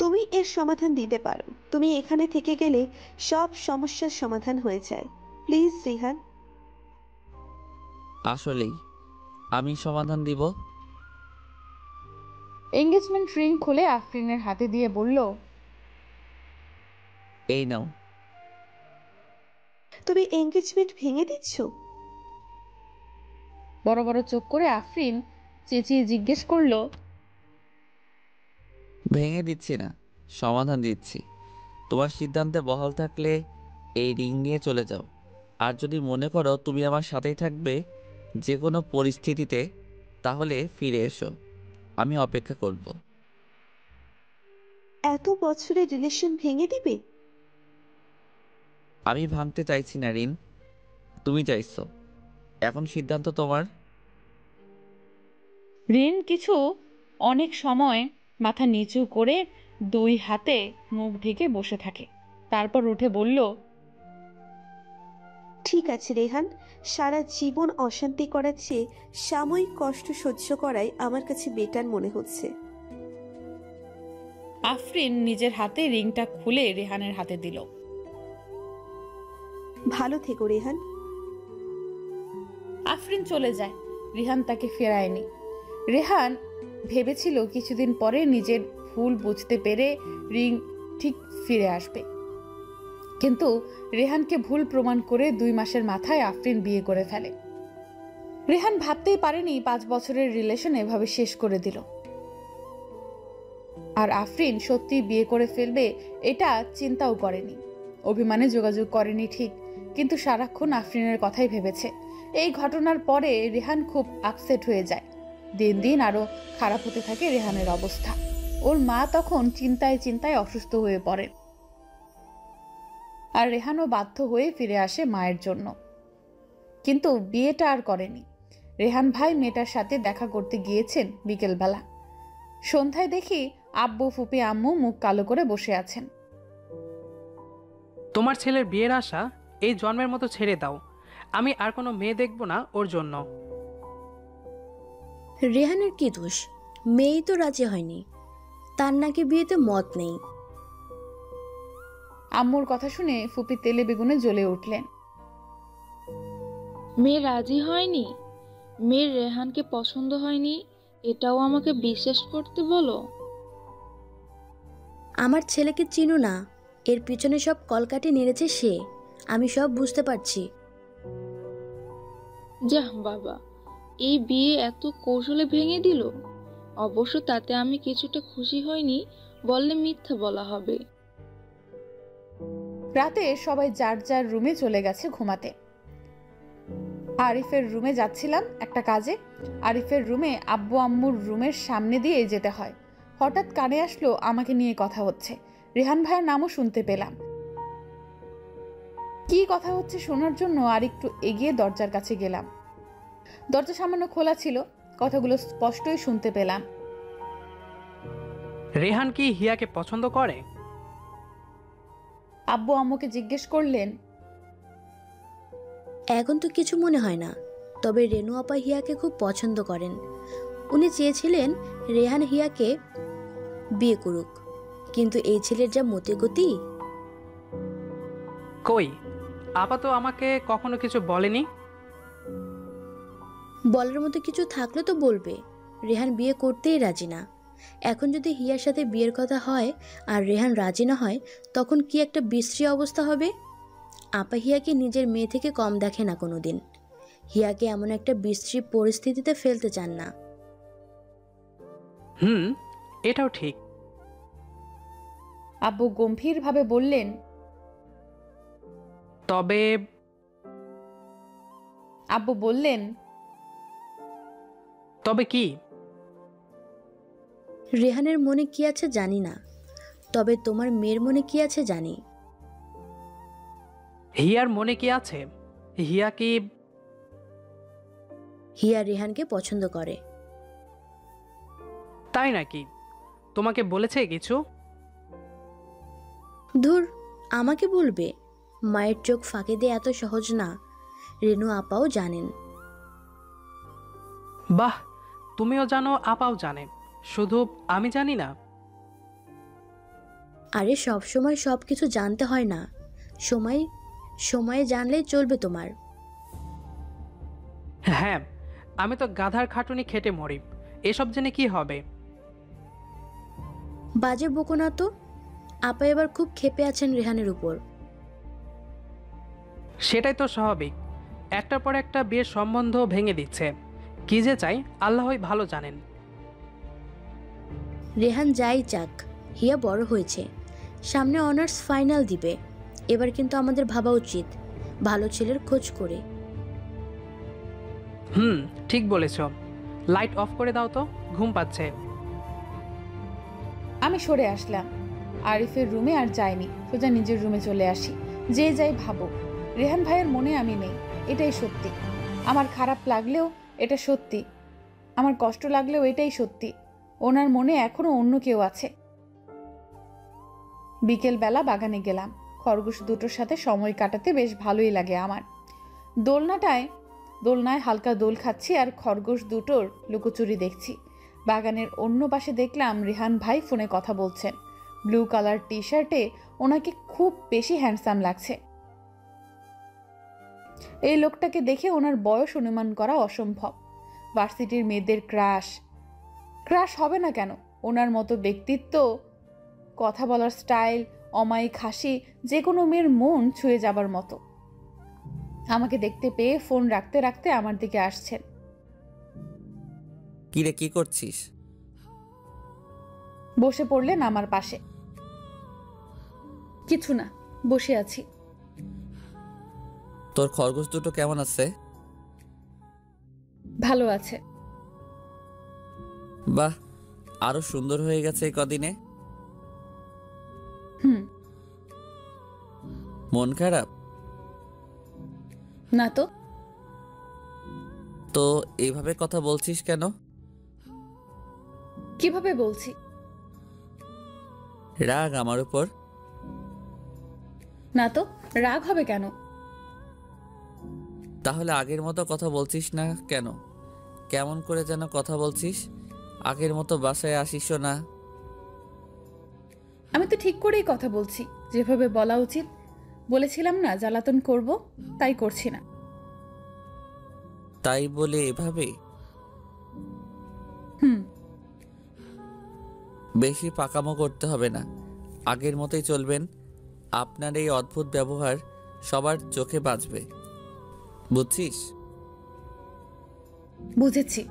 তুমি এর সমাধান দিতে পারো। তুমি এখানে থেকে গেলে সব সমস্যার সমাধান হয়ে যায়। প্লিজ রিহান। আসলেই আমি সমাধান দিব। এঙ্গেজমেন্ট রিং খুলে আফরিনের হাতে দিয়ে বলল, এই নাও। তুমি এঙ্গেজমেন্ট ভেঙে দিচ্ছ? বড় বড় চোখ করে আফরিন চেঁচিয়ে জিজ্ঞেস করলো, ভেঙে দিচ্ছি না, সমাধান দিচ্ছি। তোমার সিদ্ধান্তে বহাল থাকলে এই রিং নিয়ে চলে যাও। আর যদি মনে করো তুমি আমার সাথেই থাকবে যে কোনো পরিস্থিতিতে, তাহলে ফিরে এসো, আমি অপেক্ষা করব। এত বছরের রিলেশন ভেঙে দিবে? আমি ভাঙতে চাইছি না রিন, তুমি চাইছো। এখন সিদ্ধান্ত তোমার। রিন কিছু অনেক সময় মাথা নিচু করে দুই হাতে মুখ ঢেকে বসে থাকে, তারপর উঠে বলল, ঠিক আছে রেহান, সারা জীবন অশান্তি করার চেয়ে সাময়িক কষ্ট সহ্য করাই আমার কাছে বেটার মনে হচ্ছে। আফরিন নিজের হাতে রিংটা খুলে রেহানের হাতে দিল। ভালো থেকো রেহান। আফরিন চলে যায়। রিহান তাকে ফেরায়নি। রেহান ভেবেছিল কিছুদিন পরে নিজের ভুল বুঝতে পেরে রিং ঠিক ফিরে আসবে, কিন্তু রেহানকে ভুল প্রমাণ করে 2 মাসের মাথায় আফরিন বিয়ে করে ফেলে। রেহান ভাবতেই পারেনি 5 বছরের রিলেশন এভাবে শেষ করে দিল। আর আফরিন সত্যি বিয়ে করে ফেলবে এটা চিন্তাও করেনি। অভিমানে যোগাযোগ করেনি ঠিক, কিন্তু সারাক্ষণ আফরিনের কথাই ভেবেছে। এই ঘটনার পরে রেহান খুব আপসেট হয়ে যায়। দিন দিন আরো খারাপ হতে থাকে রেহানের অবস্থা। ওর মা তখন চিন্তায় চিন্তায় অসুস্থ হয়ে পড়ে, আর রেহানও বাধ্য হয়ে ফিরে আসে মায়ের জন্য। কিন্তু বিয়েটা আর করেনি। রেহান ভাই মেয়েটার সাথে দেখা করতে গিয়েছেন বিকেলবেলা। সন্ধ্যায় দেখি আব্বু ফুপি আম্মু মুখ কালো করে বসে আছেন। তোমার ছেলের বিয়ের আশা এই জন্মের মতো ছেড়ে দাও। আমি আর কোনো মেয়ে দেখব না ওর জন্য। রেহানের কি দোষ? মেয়েই তো রাজি হয়নি, তার নাকি বিয়েতে মত নেই। আম্মুর কথা শুনে ফুপি তেলে বেগুনে জ্বলে উঠলেন। মেয়ে রাজি হয়নি? মেয়ের রেহানকে পছন্দ হয়নি এটাও আমাকে বিশ্বাস করতে বলো? আমার ছেলেকে চিনো না, এর পিছনে সব কলকাঠি নেড়েছে সে, আমি সব বুঝতে পারছি। যাহ বাবা, এই বিয়ে এত কৌশলে ভেঙে দিল। অবশ্য তাতে আমি কিছুটা খুশি হইনি বললে মিথ্যা বলা হবে। রাতে সবাই যার যার রুমে চলে গেছে ঘুমাতে। আরিফের রুমে যাচ্ছিলাম একটা কাজে। আরিফের রুমে আব্বু আম্মুর রুমের সামনে দিয়ে যেতে হয়। হঠাৎ কানে আসলো আমাকে নিয়ে কথা হচ্ছে। রেহান ভাইয়ের নামও শুনতে পেলাম। কি কথা হচ্ছে শোনার জন্য আর একটু এগিয়ে দরজার কাছে গেলাম। দরজা সামান্য খোলা ছিল, কথাগুলো স্পষ্টই শুনতে পেলাম। রেহান কি হিয়াকে পছন্দ করে? আব্বু আম্মুকে জিজ্ঞেস করলেন। এখন তো কিছু মনে হয় না, তবে রেনু আপা হিয়াকে খুব পছন্দ করেন। উনি চেয়েছিলেন রেহান হিয়াকে বিয়ে করুক, কিন্তু এই ছেলের যা মতিগতি। কই, আপা তো আমাকে কখনো কিছু বলেনি। বলার মতো কিছু থাকলে তো বলবে। রেহান বিয়ে করতেই রাজি না। এখন যদি হিয়ার সাথে বিয়ের কথা হয় আর রেহান রাজি না হয়, তখন কি একটা বিশ্রী অবস্থা হবে। আপা হিয়াকে নিজের মেয়ে থেকে কম দেখে না কোনোদিন। হিয়াকে এমন একটা বিশ্রী পরিস্থিতিতে ফেলতে চান না। এটাও ঠিক। আব্বু গম্ভীরভাবে বললেন। তবে আব্বু বললেন, তবে কি? রেহানের মনে কি আছে জানি না, তবে তোমার মেয়ের মনে কি আছে জানি। হিয়ার মনে কি আছে? হিয়া কি? হিয়া রেহানকে পছন্দ করে। তাই নাকি? তোমাকে বলেছে কিছু? ধুর, আমাকে বলবে? মায়ের চোখ ফাঁকি দিয়ে এত সহজ না, রেনু আপাও জানেন। বাহ, তুমিও জানো, আপাও জানে, শুধু আমি জানি না। আরে সব সময় সব কিছু জানতে হয় না, সময় সময়ে জানলেই চলবে তোমার। হ্যাঁ, আমি তো গাধার খাটুনি খেটে মরি, এসব জেনে কি হবে? বাজে বকো না তো। আপা এবার খুব ক্ষেপে আছেন রেহানের উপর। সেটাই তো স্বাভাবিক, একটার পর একটা বিয়ের সম্বন্ধ ভেঙে দিচ্ছে। কি যে চাই আল্লাহই ভালো জানেন। রেহান যাই চাক, হিয়া বড় হয়েছে, সামনে অনার্স ফাইনাল দিবে। এবার কিন্তু আমাদের ভাবা উচিত ভালো ছেলের খোঁজ করে। ঠিক বলেছ। লাইট অফ করে দাও তো, ঘুম পাচ্ছে। আমি সরে আসলাম। আরিফের রুমে আর যাইনি, সোজা নিজের রুমে চলে আসি। যে যাই ভাবো, রেহান ভাইয়ের মনে আমি নেই, এটাই সত্যি। আমার খারাপ লাগলেও এটা সত্যি, আমার কষ্ট লাগলেও এটাই সত্যি। ওনার মনে এখনো অন্য কেউ আছে। বিকেলবেলা বাগানে গেলাম। খরগোশ দুটোর সাথে সময় কাটাতে বেশ ভালোই লাগে আমার। দোলনায় হালকা দোল খাচ্ছি আর খরগোশ দুটোর লুকোচুরি দেখছি। বাগানের অন্য পাশে দেখলাম রেহান ভাই ফোনে কথা বলছেন। ব্লু কালার টি শার্টে ওনাকে খুব বেশি হ্যান্ডসাম লাগছে। এই লোকটাকে দেখে ওনার বয়স অনুমান করা অসম্ভব। ভার্সিটির মেয়েদের ক্রাশ হবে না কেন? ওনার মতো ব্যক্তিত্ব, কথা বলার স্টাইল, অমায়িক হাসি, যে কোনো মেয়ের মন ছুঁয়ে যাবার মতো। আমাকে দেখতে পেয়ে ফোন রাখতে রাখতে আমার দিকে আসছেন। কিরে, কি করছিস? বসে পড়লেন আমার পাশে। কিছু না, বসে আছি। তোর খরগোশ দুটো কেমন আছে? ভালো আছে। বাহ, আরো সুন্দর হয়ে গেছে এই কদিনে। মন খারাপ? না তো। তো এইভাবে কথা বলছিস কেন? কিভাবে বলছি? রাগ আমার উপর? না তো, রাগ হবে কেন? তাহলে আগের মতো কথা বলছিস না কেন? কেমন করে যেন কথা বলছিস, আগের মতো বাসায় আসিসও না। আমি তো ঠিক করেই কথা বলছি, যেভাবে বলা উচিত। বলেছিলাম না জ্বালাতন করব, তাই করছি না। তাই বলে এভাবে? বেশি পাকামো করতে হবে না, আগের মতোই চলবেন। আপনার এই অদ্ভুত ব্যবহার সবার চোখে বাজবে, বুঝছিস? বুঝেছি।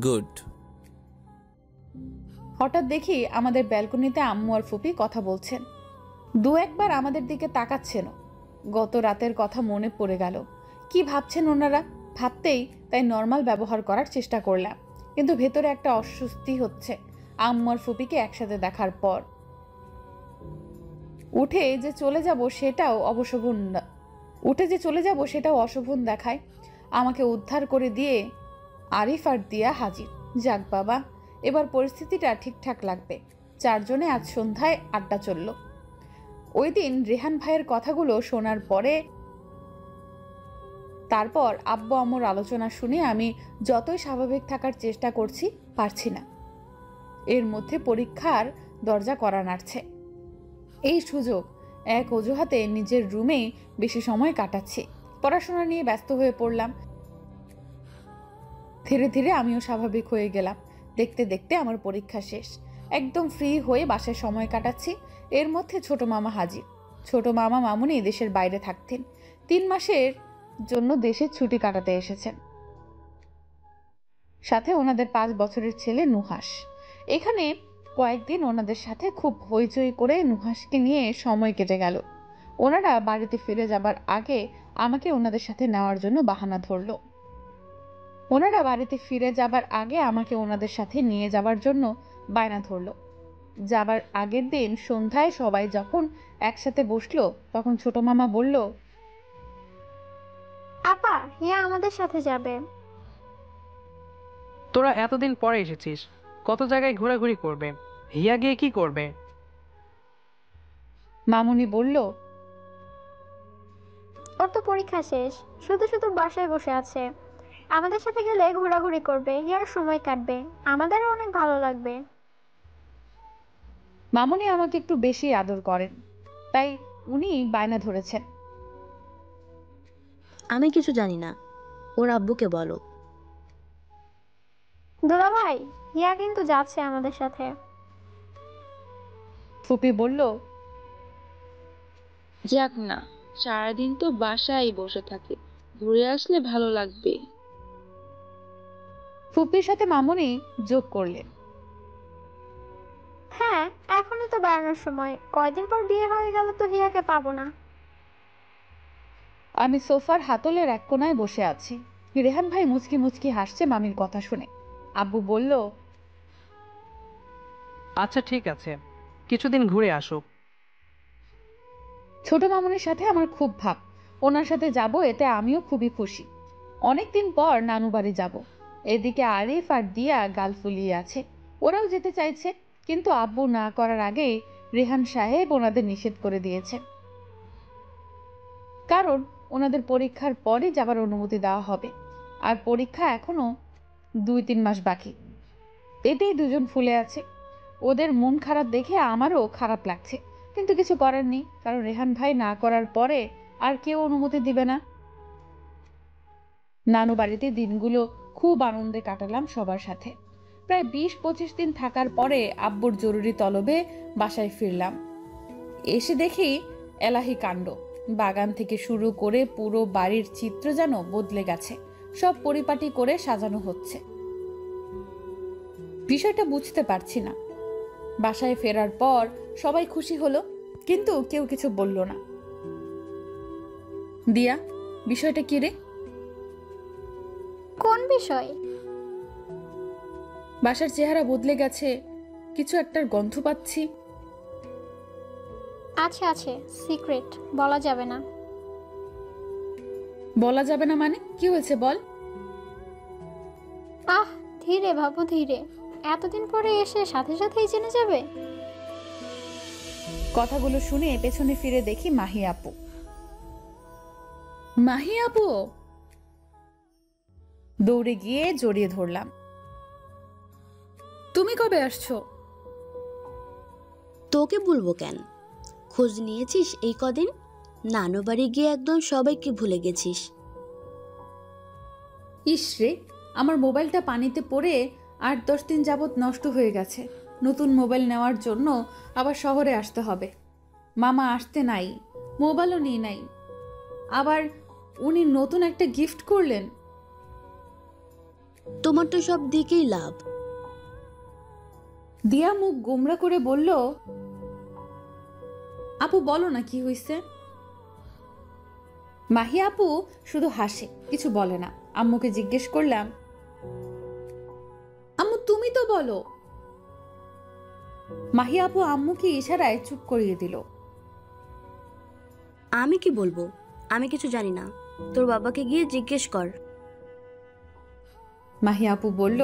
গুড। হঠাৎ দেখি আমাদের ব্যালকনিতে আম্মু আর ফুপি কথা বলছেন। দু একবার আমাদের দিকে তাকাচ্ছেন। গত রাতের কথা মনে পড়ে গেল। কি ভাবছেন ওনারা ভাবতেই তাই নর্মাল ব্যবহার করার চেষ্টা করলাম, কিন্তু ভেতরে একটা অস্বস্তি হচ্ছে আম্মু আর ফুপিকে একসাথে দেখার পর। উঠে যে চলে যাব সেটাও অশোভন দেখায়। আমাকে উদ্ধার করে দিয়ে আরিফ আর দিয়া হাজির। যাক বাবা, এবার পরিস্থিতিটা ঠিকঠাক লাগবে। চারজনে আজ সন্ধ্যায় আড্ডা চলল। ওই দিন রেহান ভাইয়ের কথাগুলো শোনার পরে তারপর আব্বু আম্মুর আলোচনা শুনে আমি যতই স্বাভাবিক থাকার চেষ্টা করছি, পারছি না। এর মধ্যে পরীক্ষার দরজা কড়া নাড়ছে। এই সুযোগ, এক অজুহাতে নিজের রুমে বেশি সময় কাটাচ্ছি। পড়াশোনা নিয়ে ব্যস্ত হয়ে পড়লাম। ধীরে ধীরে আমিও স্বাভাবিক হয়ে গেলাম। দেখতে দেখতে আমার পরীক্ষা শেষ। একদম ফ্রি হয়ে বাসায় সময় কাটাচ্ছি। এর মধ্যে ছোট মামা হাজির। ছোট মামা মামুনি দেশের বাইরে থাকতেন, 3 মাসের জন্য দেশের ছুটি কাটাতে এসেছেন। সাথে ওনাদের 5 বছরের ছেলে নুহাস। এখানে কয়েকদিন ওনাদের সাথে খুব হইচই করে নুহাসকে নিয়ে সময় কেটে গেল। ওনারা বাড়িতে ফিরে যাবার আগে আমাকে ওনাদের সাথে নেওয়ার জন্য বাহানা ধরলো। নিয়ে যাবার জন্য বায়না ধরলো। যাবার আগের দিন সন্ধ্যায় সবাই যখন একসাথে বসলো, তখন ছোট মামা বলল, আপা, হিয়া আমাদের সাথে যাবে। তোরা এতদিন পরে এসেছিস, কত জায়গায় ঘোরাঘুরি করবে, হিয়া গিয়ে কি করবে? মামুনি বলল, ওর তো পরীক্ষা শেষ, শুধু শুধু বাসায় বসে আছে। আমাদের সাথে গেলে ঘোরাঘুরি করবে, হিয়ার সময় কাটবে, আমাদেরও অনেক ভালো লাগবে। মামুনি আমাকে একটু বেশি আদর করেন, তাই উনি বায়না ধরেছেন। আমি কিছু জানি না, ওর আব্বুকে বলো। দুলাভাই, হিয়া কিন্তু যাচ্ছে আমাদের সাথে। ফুপি বলল, যাক না, সারাদিন তো বাসায় বসে থাকে, ঘুরে আসলে ভালো লাগবে। ফুপির সাথে মামুনি যোগ করলেন, হ্যাঁ, এখনই তো বেড়ানোর সময়, কয়দিন পর বিয়ে হয়ে গেলে তো হিয়াকে পাবো না। আমি সোফার হাতলের এক কোনায় বসে আছি। রেহান ভাই মুচকি মুচকি হাসছে মামির কথা শুনে। আব্বু বলল, আচ্ছা ঠিক আছে, কিছুদিন ঘুরে আসুক। ছোট মামুনির সাথে আমার খুব ভাব, ওনার সাথে যাব এতে আমিও খুবই খুশি। অনেকদিন পর নানু বাড়ি যাব। এদিকে আরিফ আর দিয়া গাল ফুলিয়ে আছে, ওরাও যেতে চাইছে, কিন্তু আব্বু না করার আগেই রেহান সাহেব ওনাদের নিষেধ করে দিয়েছে, কারণ ওনাদের পরীক্ষার পরে যাবার অনুমতি দেওয়া হবে, আর পরীক্ষা এখনো 2-3 মাস বাকি। এতেই দুজন ফুলে আছে। ওদের মন খারাপ দেখে আমারও খারাপ লাগছে, কিন্তু কিছু করার নেই, কারণ রেহান ভাই না করার পরে আর কেউ অনুমতি দিবে না। নানু বাড়িতে দিনগুলো খুব আনন্দে কাটালাম সবার সাথে। প্রায় 20-25 দিন থাকার পরে আব্বুর জরুরি তলবে বাসায় ফিরলাম। এসে দেখি এলাহি কাণ্ড। বাগান থেকে শুরু করে পুরো বাড়ির চিত্র যেন বদলে গেছে, সব পরিপাটি করে সাজানো হচ্ছে। বিষয়টা বুঝতে পারছি না। বাসায় ফেরার পর সবাই খুশি হলো, কিন্তু কেউ কিছু বলল না। দিয়া, বিষয়টা কি রে? কোন বিষয়? বাসার চেহারা বদলে গেছে, কিছু একটার গন্ধ পাচ্ছি। আছে আছে, সিক্রেট, বলা যাবে না। বলা যাবে না মানে কি হয়েছে বল? আহ, ধীরে বাবু ধীরে, এতদিন পরে এসে সাথে সাথেই জেনে যাবে। কথাগুলো শুনে পেছনে ফিরে দেখি মাহি আপু। মাহি আপু! দৌড়ে গিয়ে জড়িয়ে ধরলাম। তুমি কবে আসছো? তোকে বলবো কেন, খোঁজ নিয়েছিস এই কদিন? নানু বাড়ি গিয়ে একদম সবাইকে ভুলে গেছিস। ইসরে, আমার মোবাইলটা পানিতে পড়ে 8-10 দিন যাবৎ নষ্ট হয়ে গেছে। নতুন মোবাইল নেওয়ার জন্য আবার শহরে আসতে হবে। মামা আসতে নাই, মোবাইলও নিয়ে নাই, আবার উনি নতুন একটা গিফট করলেন। তোমার তো সব দিকেই লাভ। দিয়া মুখ গোমরা করে বলল, আপু বলো না কি হয়েছে। মাহি আপু শুধু হাসে, কিছু বলে না। আম্মুকে জিজ্ঞেস করলাম, আম্মু তুমি তো বলো। মাহি আপু আম্মুকে ইশারায় চুপ করিয়ে দিল। আমি কি বলবো, আমি কিছু জানি না, তোর বাবাকে গিয়ে জিজ্ঞেস কর। মাহি আপু বলল,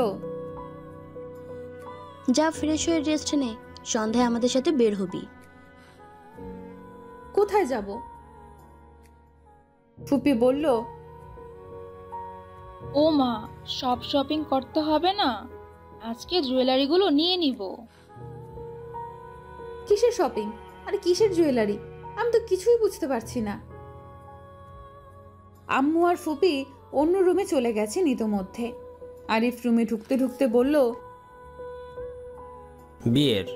যা ফ্রেশ হয়ে রেস্ট নে, সন্ধ্যায় আমাদের সাথে বের হবি। কোথায় যাব? ফুপি বলল, ও মা, সব শপিং করতে হবে না, আজকে জুয়েলারিগুলো নিয়ে নিব। কিসের শপিং? আরে কিসের জুয়েলারি? আমি তো কিছুই বুঝতে পারছি না। আম্মু আর ফুপি অন্য রুমে চলে গেছে ইতোমধ্যে। আরিফ রুমে ঢুকতে ঢুকতে বলল, বিয়ের।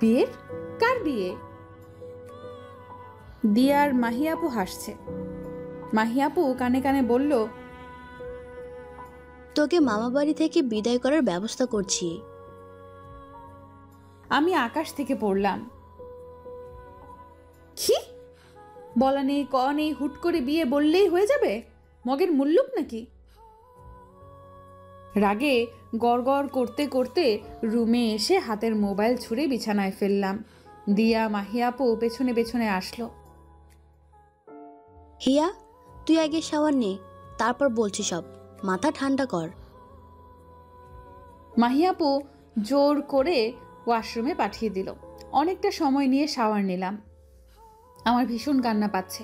বিয়ের? কার বিয়ে? দিয়া আর মাহি আপু হাসছে। মাহি আপু কানে কানে বলল, তোকে মামা বাড়ি থেকে বিদায় করার ব্যবস্থা করছি। আমি আকাশ থেকে পড়লাম। কি? বলা নেই ক নেই, হুট করে বিয়ে বললেই হয়ে যাবে? মগের মুল্লুক নাকি? রাগে গড়গড় করতে করতে রুমে এসে হাতের মোবাইল ছুঁড়ে বিছানায় ফেললাম। দিয়া মাহি আপু পেছনে পেছনে আসলো। হিয়া, তুই আগে শাওয়ার নে, তারপর বলছি সব, মাথা ঠান্ডা কর। মাহি আপু জোর করে ওয়াশরুমে পাঠিয়ে দিল। অনেকটা সময় নিয়ে শাওয়ার নিলাম। আমার ভীষণ কান্না পাচ্ছে,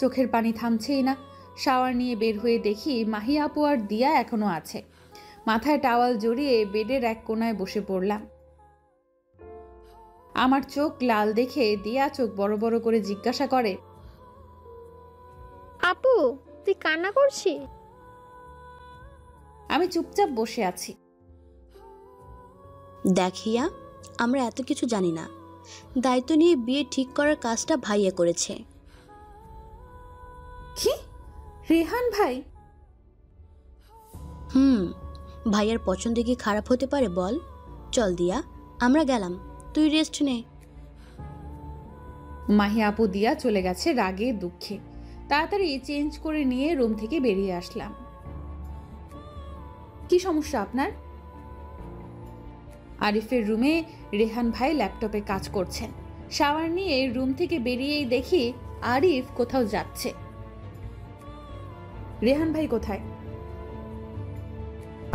চোখের পানি থামছেই না। শাওয়ার নিয়ে বের হয়ে দেখি মাহি আপু আর দিয়া এখনো আছে। মাথায় টাওয়াল জড়িয়ে বেডের এক কোনায় বসে পড়লাম। আমার চোখ লাল দেখে দিয়া চোখ বড় বড় করে জিজ্ঞাসা করে, আপু তুই কান্না করছিস? আমি চুপচাপ বসে আছি। দেখিয়া আমরা এত কিছু জানি না, দায়িত্ব নিয়ে বিয়ে ঠিক করার কাজটা ভাইয়া করেছে। কি? রেহান ভাই? ভাইয়ার পছন্দ কি খারাপ হতে পারে বল? চল দিয়া, আমরা গেলাম, তুই রেস্ট নে। মাহি আপু দিয়া চলে গেছে রাগে দুঃখে। তাড়াতাড়ি চেঞ্জ করে নিয়ে রুম থেকে বেরিয়ে আসলাম। কি সমস্যা আপনার? আরিফের রুমে রেহান ভাই ল্যাপটপে কাজ করছেন। শাওয়ার নিয়ে রুম থেকে বেরিয়েই দেখি আরিফ কোথাও যাচ্ছে। রেহান ভাই কোথায়?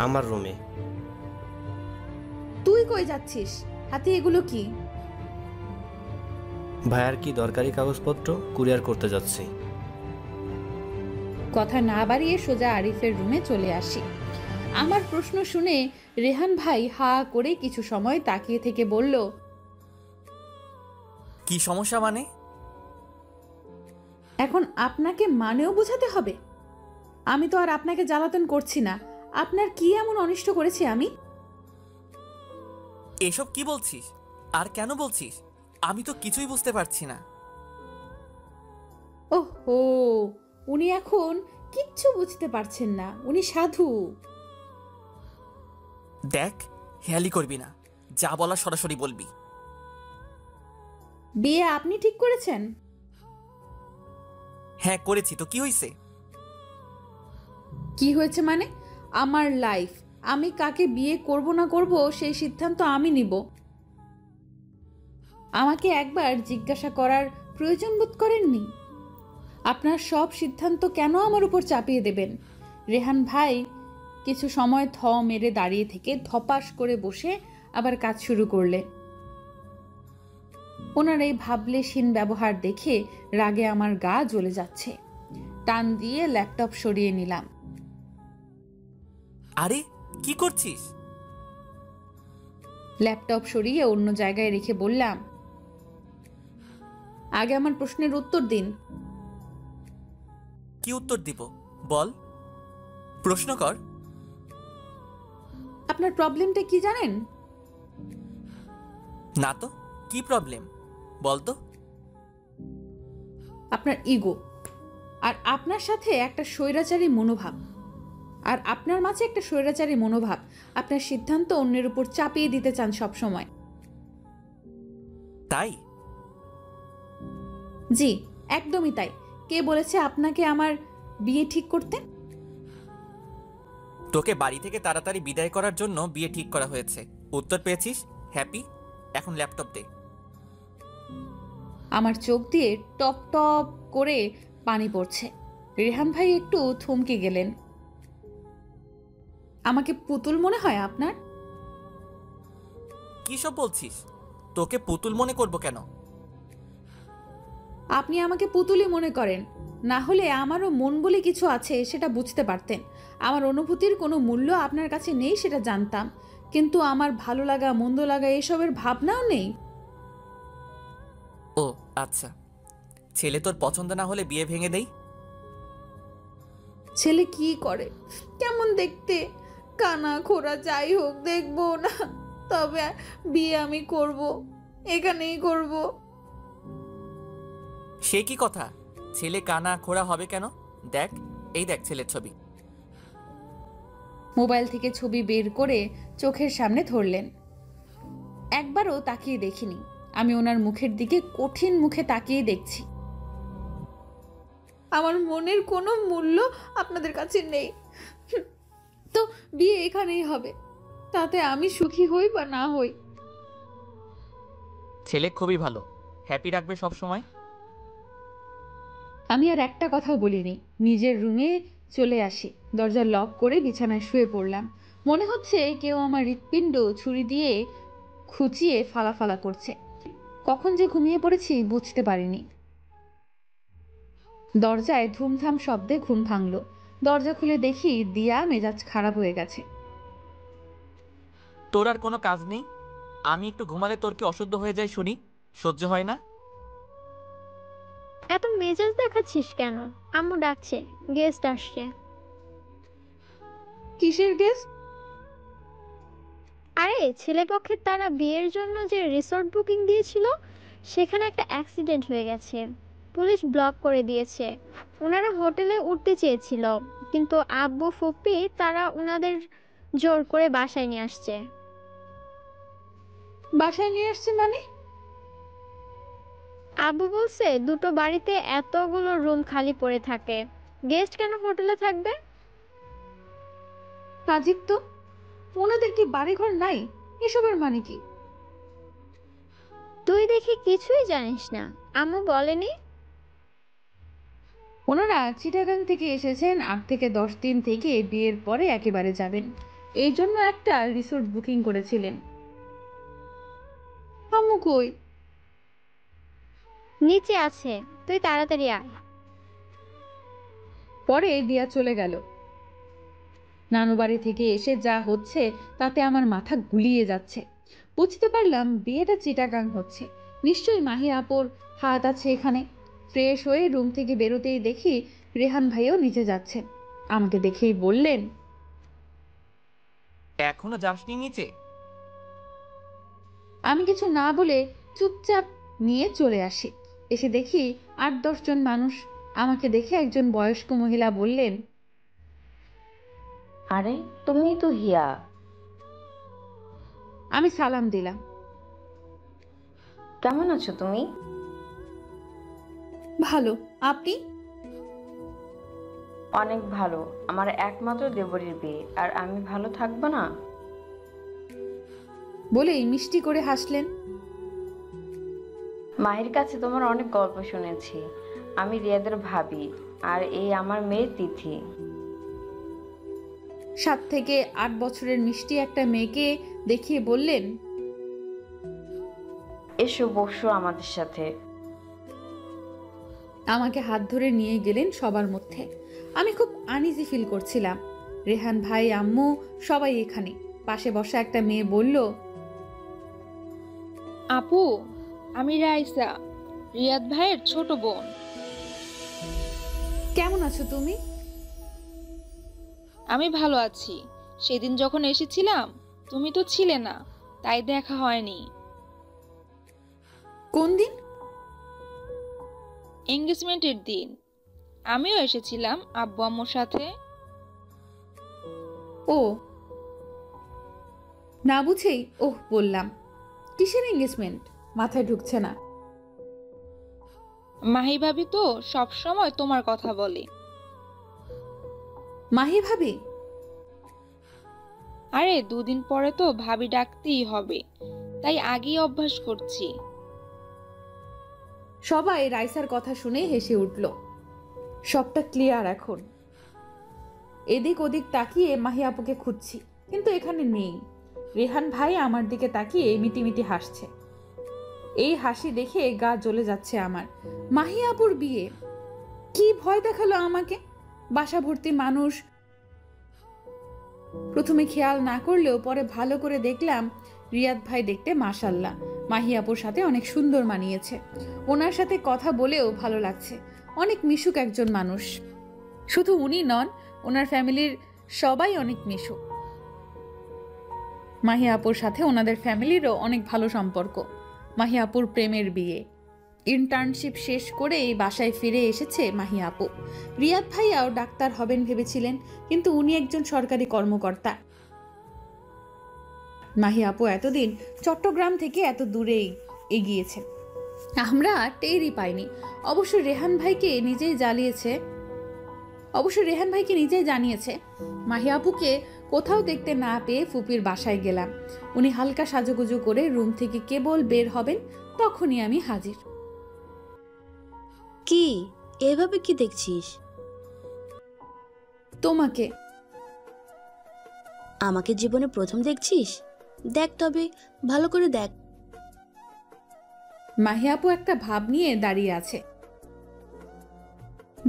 আমার রুমে। তুই কই যাচ্ছিস? হাতে এগুলো কি? ভাইয়ার কি দরকারি কাগজপত্র কুরিয়ার করতে যাচ্ছি। কথা না বাড়িয়ে সোজা আরিফের রুমে চলে আসি। আমার প্রশ্ন শুনে রেহান ভাই হা করে কিছু সময় তাকিয়ে থেকে বলল, কি সমস্যা মানে? এখন আপনাকে মানেও বোঝাতে হবে? আমি তো আর আপনাকে জ্বালাতন করছি না। আপনার কি এমন অনিষ্ট করেছি আমি? এসব কি বলছিস আর কেন বলছিস? আমি তো কিছুই বুঝতে পারছি না। ওহো, উনি এখন কিচ্ছু বুঝতে পারছেন না। উনি সাধু। দেখ, হেয়ালি করবি না, যা বলা সরাসরি বলবি। বিয়ে আপনি ঠিক করেছেন? হ্যাঁ করেছি, তো কি হয়েছে? কি হয়েছে মানে? আমার লাইফ, আমি কাকে বিয়ে করব না করব সেই সিদ্ধান্ত আমি নিব। আমাকে একবার জিজ্ঞাসা করার প্রয়োজন বোধ করেননি? আপনার সব সিদ্ধান্ত কেন আমার উপর চাপিয়ে দেবেন? রেহান ভাই কিছু সময় থ মেরে দাঁড়িয়ে থেকে ধপাস করে বসে আবার কাজ শুরু করলে। ওনার এই ভাবলেশীন ব্যবহার দেখে রাগে আমার গা জ্বলে যাচ্ছে। টান দিয়ে ল্যাপটপ সরিয়ে নিলাম। আরে কি করছিস? ল্যাপটপ সরিয়ে অন্য জায়গায় রেখে বললাম, আগে আমার প্রশ্নের উত্তর দিন। কি উত্তর দিব বল, প্রশ্ন কর। আপনার প্রবলেমটা কি জানেন? না তো, কি প্রবলেম বল তো। আপনার ইগো, আর আপনার সাথে একটা স্বৈরাচারী মনোভাব। আর আপনার মাঝে একটা স্বৈরাচারী মনোভাব। আপনার সিদ্ধান্ত অন্যের উপর চাপিয়ে দিতে চান সব সময়। তাই? জি, একদমই তাই। কে বলেছে আপনাকে আমার বিয়ে ঠিক করতে? তোকে বাড়ি থেকে তাড়াতাড়ি বিদায় করার জন্য বিয়ে ঠিক করা হয়েছে। উত্তর পেয়েছিস, হ্যাপি। এখন ল্যাপটপ দে। আমার চোখ দিয়ে টপ টপ করে পানি পড়ছে। রেহান ভাই একটু থমকে গেলেন। আমাকে পুতুল মনে হয় আপনার? কি সব বলছিস? তোকে পুতুল মনে করব কেন? আপনি আমাকে পুতুলই মনে করেন, না হলে আমারও মন বলে কিছু আছে সেটা বুঝতে পারতেন। আমার অনুভূতির কোনো মূল্য আপনার কাছে নেই সেটা জানতাম, কিন্তু আমার ভালো লাগা মন্দ লাগা এসবের ভাবনাও নেই। ও আচ্ছা, ছেলে তোর পছন্দ না হলে বিয়ে ভেঙে দেই? ছেলে কি করে, কেমন দেখতে, কানা খোরা যাই হোক দেখবো না, তবে বিয়ে আমি করব, এখানেই করব। সে কি কথা? ছেলে কানা খোড়া হবে কেন? দেখ, এই দেখ ছেলের ছবি। মোবাইল থেকে ছবি বের করে চোখের সামনে ধরলেন। একবারও তাকিয়ে দেখিনি। আমি ওনার মুখের দিকে কঠিন মুখে তাকিয়ে দেখছি। আমার মনের কোনো মূল্য আপনাদের কাছে নেই, তো বিয়ে এখানেই হবে, তাতে আমি সুখী হই বা না হই। ছেলে খুবই ভালো, হ্যাপি রাখবে সব সময়। আমি আর একটা কথাও বলিনি। নিজের রুমে চলে আসি, দরজা লক করে বিছানায় শুয়ে পড়লাম। মনে হচ্ছে কেউ আমার হৃৎপিণ্ড ছুরি দিয়ে খুঁচিয়ে ফালা করছে। কখন যে ঘুমিয়ে পড়েছি বুঝতে পারিনি। দরজায় ধুমধাম শব্দে ঘুম ভাঙল। দরজা খুলে দেখি দিয়া মেজাজ খারাপ হয়ে গেছে। তোর আর কোনো কাজ নেই? আমি একটু ঘুমালে তোর কি অশুদ্ধ হয়ে যায় শুনি? সহ্য হয় না? এত মেজাজ দেখাচ্ছিস কেন? আম্মু ডাকছে, গেস্ট আসছে। কিসের গেস্ট? আরে ছেলেপক্ষের তারা বিয়ের জন্য যে রিসোর্ট বুকিং দিয়েছিল সেখানে একটা অ্যাক্সিডেন্ট হয়ে গেছে, পুলিশ ব্লক করে দিয়েছে। ওনারা হোটেলে উঠতে চেয়েছিল, কিন্তু আব্বু ফুপ্পি তারা ওনাদের জোর করে বাসায় নিয়ে আসছে। বাসায় নিয়ে আসছে মানে? আব্বু বলছে দুটো বাড়িতে এতগুলো রুম খালি পড়ে থাকে, গেস্ট কেন হোটেলে থাকবে? আজীব তো, ওনাদের কি বাড়িঘর নাই? এসবের মানে কি? তুই দেখি কিছুই জানিস না, আম্মু বলেনি? ওনারা চিটাগাং থেকে এসেছেন, 8 থেকে 10 দিন থেকে বিয়ের পরে একেবারে যাবেন, এই জন্য একটা রিসোর্ট বুকিং করেছিলেন। আম্মু কই? নিচে আছে, তুই তাড়াতাড়ি আয়। পরে দিয়া চলে গেল। নানু বাড়ি থেকে এসে যা হচ্ছে তাতে আমার মাথা গুলিয়ে যাচ্ছে। বুঝতে পারলাম বিয়েটা চিটাগাং হচ্ছে, নিশ্চয়ই মাহি আপুর হাত আছে এখানে। ফ্রেশ হয়ে রুম থেকে বেরোতেই দেখি রেহান ভাইও নিচে যাচ্ছে। আমাকে দেখেই বললেন, এখনো যাসনি নিচে? আমি কিছু না বলে চুপচাপ নিয়ে চলে আসি। এসে দেখি 8-10 জন মানুষ। আমাকে দেখে একজন বয়স্ক মহিলা বললেন, আরে তুমি তো হিয়া। আমি সালাম দিলাম। কেমন আছো তুমি? ভালো, আপনি? অনেক ভালো। আমার একমাত্র দেবরের বিয়ে, আর আমি ভালো থাকবো না? বলেই মিষ্টি করে হাসলেন। মাহির কাছে তোমার অনেক গল্প শুনেছি। আমি রিয়াদের ভাবি, আর এই আমার মেয়ে তিথি। 7 থেকে 8 বছরের মিষ্টি একটা মেয়েকে দেখিয়ে বললেন, এসো বসো আমাদের সাথে। আমাকে হাত ধরে নিয়ে গেলেন সবার মধ্যে। আমি খুব আনইজি ফিল করছিলাম। রেহান ভাই, আম্মু সবাই এখানে। পাশে বসা একটা মেয়ে বলল, আপু, আমি রাইসা, রিয়াদ ভাইয়ের ছোট বোন। কেমন আছো তুমি? আমি ভালো আছি। সেদিন যখন এসেছিলাম তুমি তো ছিলে না, তাই দেখা হয়নি। কোন দিন? এঙ্গেজমেন্টের দিন। আমিও এসেছিলাম আব্বু আম্মুর সাথে। ও, না বুঝেই ওহ বললাম। কিসের এঙ্গেজমেন্ট? মাথায় ঢুকছে না। মাহি ভাবি তো সব সময় তোমার কথা বলে। মাহি ভাবি? আরে 2 দিন পরে তো ভাবি ডাকতেই হবে, তাই আগেই অভ্যাস করছি। সবাই রাইসার কথা শুনে হেসে উঠল। সবটা ক্লিয়ার এখন। এদিক ওদিক তাকিয়ে মাহি আপুকে খুঁজছি, কিন্তু এখানে নেই। রেহান ভাই আমার দিকে তাকিয়ে মিটিমিটি হাসছে। এই হাসি দেখে গা জ্বলে যাচ্ছে আমার। মাহি আপুর বিয়ে, কি ভয় দেখালো আমাকে। বাসা ভর্তি মানুষ। প্রথমে খেয়াল না করলেও পরে ভালো করে দেখলাম রিয়াদ ভাই দেখতে মাশাল্লাহ মাহি আপুর সাথে অনেক সুন্দর মানিয়েছে। ওনার সাথে কথা বলেও ভালো লাগছে। অনেক মিশুক একজন মানুষ। শুধু উনি নন, ওনার ফ্যামিলির সবাই অনেক মিশুক। মাহি আপুর সাথে ওনাদের ফ্যামিলিরও অনেক ভালো সম্পর্ক। মাহি আপুর প্রেমের বিয়ে। ইন্টার্নশিপ শেষ করে এই বাসায় ফিরে এসেছে মাহি আপু। রিয়াদ ভাইয়াও ডাক্তার হবেন ভেবেছিলেন, কিন্তু উনি একজন সরকারি কর্মকর্তা। মাহি আপু এতদিন চট্টগ্রাম থেকে এত দূরে এগিয়েছে, আমরা টেরই পাইনি। অবশ্য রেহান ভাইকে নিজেই জানিয়েছে। মাহি আপুকে কোথাও দেখতে না পেয়ে ফুপির বাসায় গেলাম। উনি হালকা সাজুগুজু করে রুম থেকে কেবল বের হবেন, তখনই আমি হাজির। কি এভাবে কি দেখছিস? তোমাকে। আমাকে জীবনে প্রথম দেখছিস? দেখ তবে ভালো করে দেখ। মাহি আপু একটা ভাব নিয়ে দাঁড়িয়ে আছে।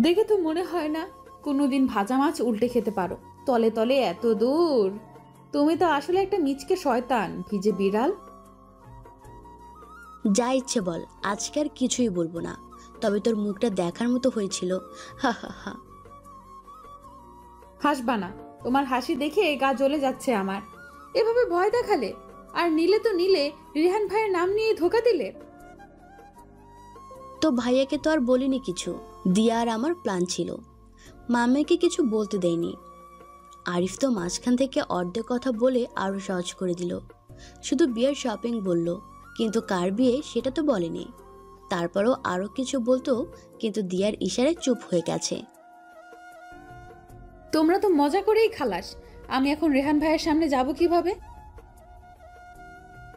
দেখে তো মনে হয় না কোনোদিন ভাজা মাছ উল্টে খেতে পারো। তলে তলে এত দূর। তুমি তো আসলে একটা মিচকে শয়তান, ভিজে বিড়াল। যা ইচ্ছে বল, আজকে আর কিছুই বলবো না। তবে তোর মুখটা দেখার মতো হয়েছিল। হা হা হা। হাসবা না, তোমার হাসি দেখে গা জ্বলে যাচ্ছে আমার। এভাবে ভয় দেখালে, আর নিলে তো নিলে রেহান ভাইয়ের নাম নিয়ে ধোকা দিলে। তো ভাইয়াকে তো আর বলিনি কিছু। দিয়া আর আমার প্ল্যান ছিল, মামাকে কিছু বলতে দেয়নি। আরিফ তো মাঝখান থেকে অর্ধেক কথা বলে আরো সহজ করে দিল। শুধু বিয়ের শপিং বলল, কিন্তু কার বিয়ে সেটা তো বলেনি। তারপরও আরো কিছু বলতো, কিন্তু দিয়ার ইশারায় চুপ হয়ে গেছে। তোমরা তো মজা করেই খালাস। আমি এখন রেহান ভাইয়ের সামনে যাব কিভাবে?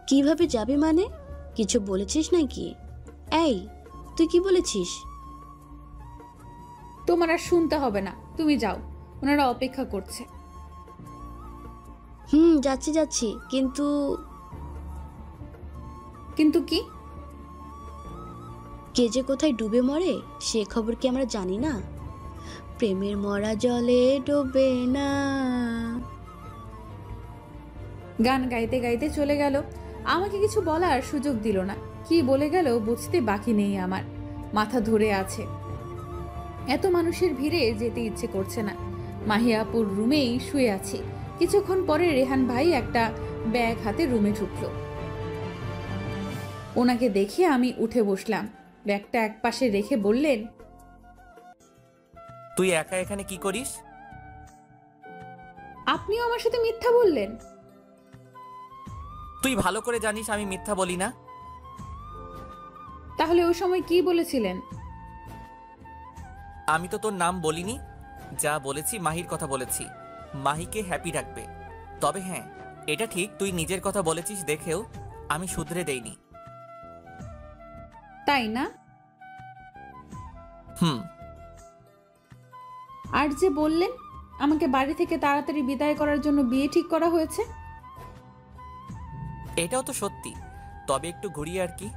কিভাবে যাবে মানে? কিছু বলেছিস নাকি? এই, তুই কি বলেছিস? তোমার আর শুনতে হবে না, তুমি যাও, ওনারা অপেক্ষা করছে। যাচ্ছি যাচ্ছি, কিন্তু কিন্তু কি? কে যে কোথায় ডুবে মরে সে খবর কি আমরা জানি না? প্রেমের মরা জলে ডুবে না। গান গাইতে গাইতে চলে গেল। আমাকে কিছু বলার সুযোগ দিল না। কি বলে গেল বুঝতে বাকি নেই আমার। মাথা ধরে আছে। এত মানুষের ভিড়ে যেতে ইচ্ছে করছে না। মাহিয়াপুর রুমেই শুয়ে আছি। কিছুক্ষণ পরে রেহান ভাই একটা ব্যাগ হাতে রুমে ঢুকলো। ওনাকে দেখে আমি উঠে বসলাম। ব্যাগটা একপাশে রেখে বললেন, তুই একা এখানে কি করিস? আপনিও আমার সাথে মিথ্যা বললেন? তুই ভালো করে জানিস আমি মিথ্যা বলি না। তাহলে ওই সময় কি বলেছিলেন? আমি তো তোর নাম বলিনি। যা বলেছি মাহির কথা বলেছি। মাহিকে হ্যাপি রাখবে। তবে হ্যাঁ, এটা ঠিক তুই নিজের কথা বলেছিস দেখেও আমি শুধরে দেইনি। তাই না? আর যে বললেন আমাকে বাড়ি থেকে তাড়াতাড়ি বিদায় করার জন্য বিয়ে ঠিক করা হয়েছে। এটাও তো সত্যি, তবে একটু ঘুরিয়ে আর কি।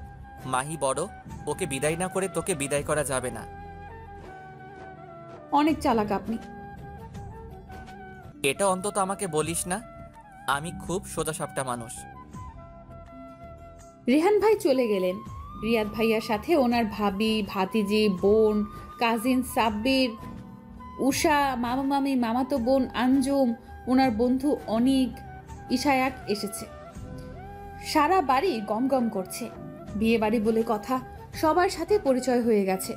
মাহি বড়, ওকে বিদায় না করে তোকে বিদায় করা যাবে না। অনেক চালাক আপনি। এটা অন্তত আমাকে বলিস না। আমি খুব সোজাসাপটা মানুষ। রেহান ভাই চলে গেলেন। রিয়াদ ভাইয়ার সাথে ওনার ভাবি, ভাতিজি, বোন, কাজিন সাব্বির, উষা, মামা মামি, মামাতো বোন আঞ্জুম, ওনার বন্ধু অনিক, ইশায়াক এসেছে। সারা বাড়ি গম গম করছে। বিয়ে বাড়ি বলে কথা, সবার সাথে পরিচয় হয়ে গেছে।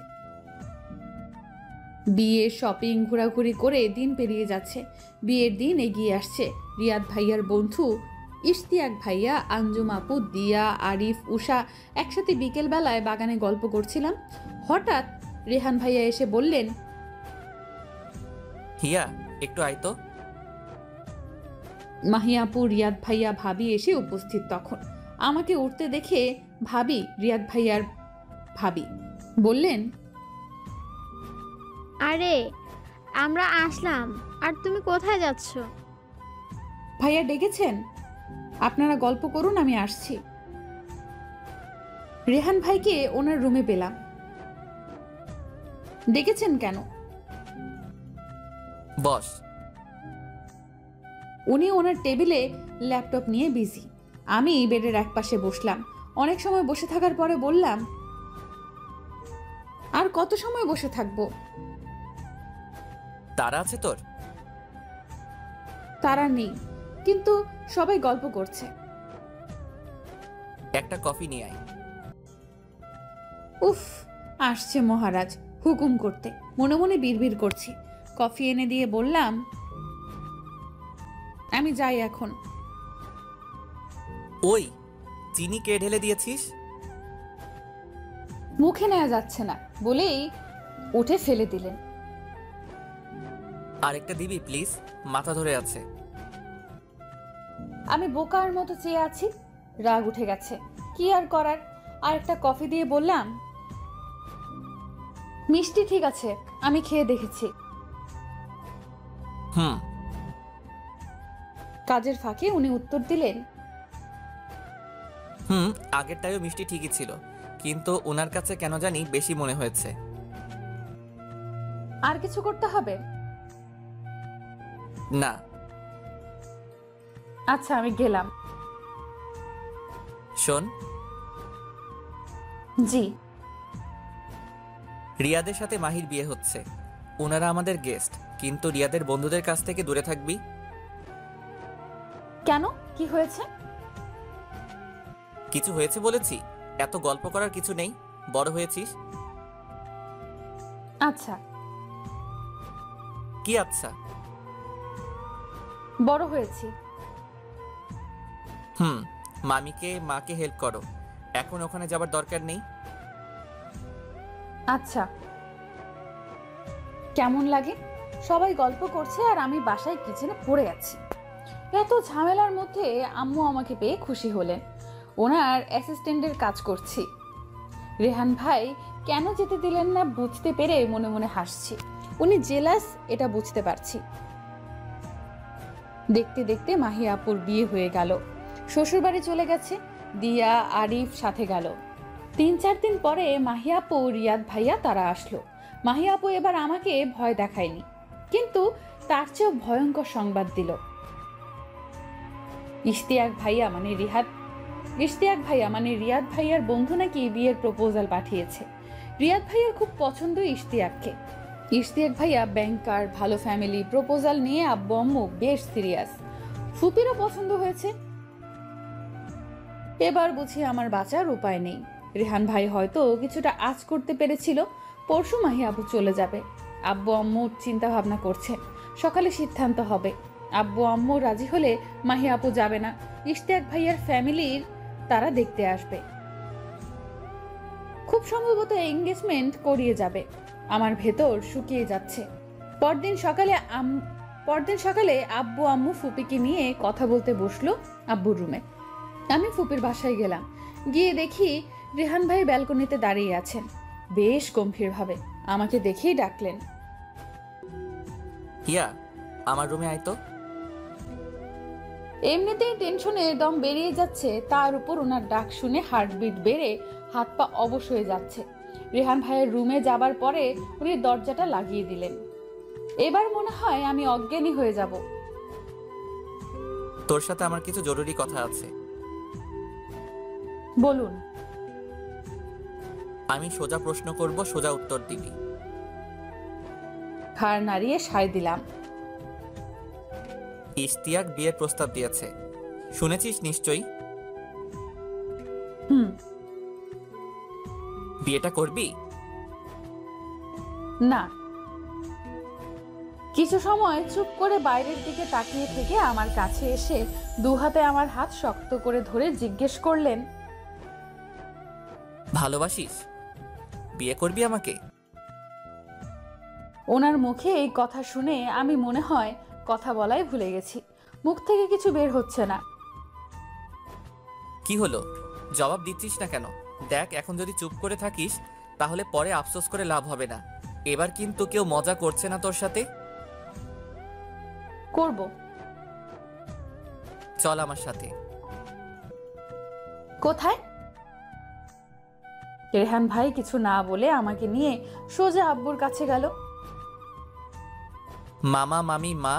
বিয়ে, শপিং, ঘোরাঘুরি করে দিন পেরিয়ে যাচ্ছে। বিয়ের দিন এগিয়ে আসছে। রিয়াদ ভাইয়ার বন্ধু ইশতিয়াক ভাইয়া, আঞ্জুম আপু, দিয়া, আরিফ, উষা একসাথে বিকেল বেলায় বাগানে গল্প করছিলাম। হঠাৎ রেহান ভাইয়া এসে বললেন, হিয়া একটু আয় তো। মাহিয়াপুর, রিয়াদ ভাইয়া, ভাবি এসে উপস্থিত। তখন আমাকে উঠতে দেখে ভাবি, রিয়াদ ভাইয়ার ভাবি, বললেন, আরে আমরা আসলাম, আর তুমি কোথায় যাচ্ছ? ভাইয়া ডেকেছেন, আপনারা গল্প করুন, আমি আসছি। রেহান ভাইকে ওনার রুমে পেলাম। ডেকেছেন কেন? বস। উনি ওনার টেবিলে ল্যাপটপ নিয়ে বিজি। আমি বেডের একপাশে বসলাম। অনেক সময় বসে থাকার পরে বললাম, আর কত সময় বসে থাকবো? তারা আছে তোর? তারা নেই, কিন্তু সবাই গল্প করছে। একটা কফি নিয়ে আয়। উফ, আসছে মহারাজ হুকুম করতে। মনে মনে বিড়বিড় করছি। কফি এনে দিয়ে বললাম, আমি যাই এখন। ওই চিনি কে ঢেলে দিয়েছিস? মুখে নেওয়া যাচ্ছে না বলেই উঠে ফেলে দিলেন। আরেকটা দিবি প্লিজ, মাথা ধরে আছে। আমি বোকার মতো চেয়ে আছি। রাগ উঠে গেছে, কি আর করার। আরেকটা কফি দিয়ে বললাম, মিষ্টি ঠিক আছে, আমি খেয়ে দেখেছি। কাজের ফাঁকে উনি উত্তর দিলেন, আগেরটাও মিষ্টি ঠিকই ছিল, কিন্তু ওনার কাছে কেন জানি বেশি মনে হয়েছে। আর কিছু করতে হবে? না। আচ্ছা, আমি গেলাম। শোন, জি। রিয়াদের সাথে মাহির বিয়ে হচ্ছে। ওনারা আমাদের গেস্ট, কিন্তু রিয়াদের বন্ধুদের কাছ থেকে দূরে থাকবি। কেন, কি হয়েছে? কিছু হয়েছে বলেছি, এত গল্প করার কিছু নেই। বড় হয়েছিস। আচ্ছা। কি আচ্ছা? বড় হয়েছি। মাকে হেল্প করো, এখন ওখানে যাবার দরকার নেই। আচ্ছা। কেমন লাগে? সবাই গল্প করছে আর আমি বাসায় কিচেনে পড়ে আছি। এত ঝামেলার মধ্যে আম্মু আমাকে পেয়ে খুশি হলেন। ওনার অ্যাসিস্ট্যান্টের কাজ করছি। রেহান ভাই কেন যেতে দিলেন না বুঝতে পেরে মনে মনে হাসছি। উনি জেলাস, এটা বুঝতে পারছি। দেখতে দেখতে মাহি আপুর বিয়ে হয়ে গেল। শ্বশুরবাড়ি চলে গেছে। দিয়া, আরিফ সাথে গেল। 3-4 দিন পরে মাহি আপু, রিয়াদ ভাইয়া তারা আসলো। মাহি আপু এবার আমাকে ভয় দেখায়নি, কিন্তু তার চেয়েও ভয়ঙ্কর সংবাদ দিল। ইশতিয়াক ভাইয়া মানে রিয়াদ ভাইয়ার বন্ধু নাকি বিয়ের প্রপোজাল পাঠিয়েছে। রিয়াদ ভাইয়ার খুব পছন্দ ইশতিয়াককে। ইশতিয়াক ভাইয়া ব্যাংকার, ভালো ফ্যামিলি। প্রপোজাল নিয়ে আব্বু আম্মু বেশ সিরিয়াস। ফুপিরও পছন্দ হয়েছে। এবার বুঝি আমার বাঁচার উপায় নেই। রেহান ভাই হয়তো কিছুটা আঁচ করতে পেরেছিল। পরশু মাহি আপু চলে যাবে। আব্বু আম্মু চিন্তা ভাবনা করছে, সকালে সিদ্ধান্ত হবে। আব্বু আম্মু রাজি হলে মাহি আপু যাবে না। ইশতিয়াক ভাইয়ার ফ্যামিলির তারা দেখতে আসবে। খুব সম্ভবত এঙ্গেজমেন্ট করিয়ে যাবে। আমার ভেতর শুকিয়ে যাচ্ছে। পরদিন সকালে আব্বু আম্মু ফুপিকে নিয়ে কথা বলতে বসলো আব্বুর রুমে। আমি ফুপির বাসায় গেলাম। গিয়ে দেখি রেহান ভাই ব্যালকনিতে দাঁড়িয়ে আছেন, বেশ গম্ভীরভাবে। আমাকে দেখেই ডাকলেন, হিয়া, আমার রুমে আয় তো। এমনিতেই টেনশনে দম বেরিয়ে যাচ্ছে, তার উপর ওনার ডাক শুনে হার্টবিট বেড়ে হাত পা অবশ হয়ে যাচ্ছে। রেহান ভাইয়ের রুমে যাবার পরে উনি দরজাটা লাগিয়ে দিলেন। এবার মনে হয় আমি অজ্ঞানী হয়ে যাব। তোর সাথে আমার কিছু জরুরি কথা আছে। বলুন। আমি সোজা প্রশ্ন করব, সোজা উত্তর দিবি। ঘাড় নাড়িয়ে সায় দিলাম। ইশতিয়াক বিয়ের প্রস্তাব দিয়েছে, শুনেছিস নিশ্চয়ই? বিয়েটা করবি? না। কিছু সময় চুপ করে বাইরের দিকে তাকিয়ে থেকে আমার কাছে এসে দু হাতে আমার হাত শক্ত করে ধরে জিজ্ঞেস করলেন, ভালোবাসিস? বিয়ে করবি আমাকে? ওনার মুখে এই কথা শুনে আমি মনে হয় কথা বলাই ভুলে গেছি। মুখ থেকে কিছু বের হচ্ছে না। কি হলো, জবাব দিচ্ছিস না কেন? দেখ, এখন যদি চুপ করে থাকিস তাহলে পরে আফসোস করে লাভ হবে না। এবার কিন্তু কেউ মজা করছে না তোর সাথে। করব। চল আমার সাথে। কোথায়? রেহান ভাই কিছু না বলে আমাকে নিয়ে সোজা আব্বুর কাছে গেল। মামা, মামি, মা,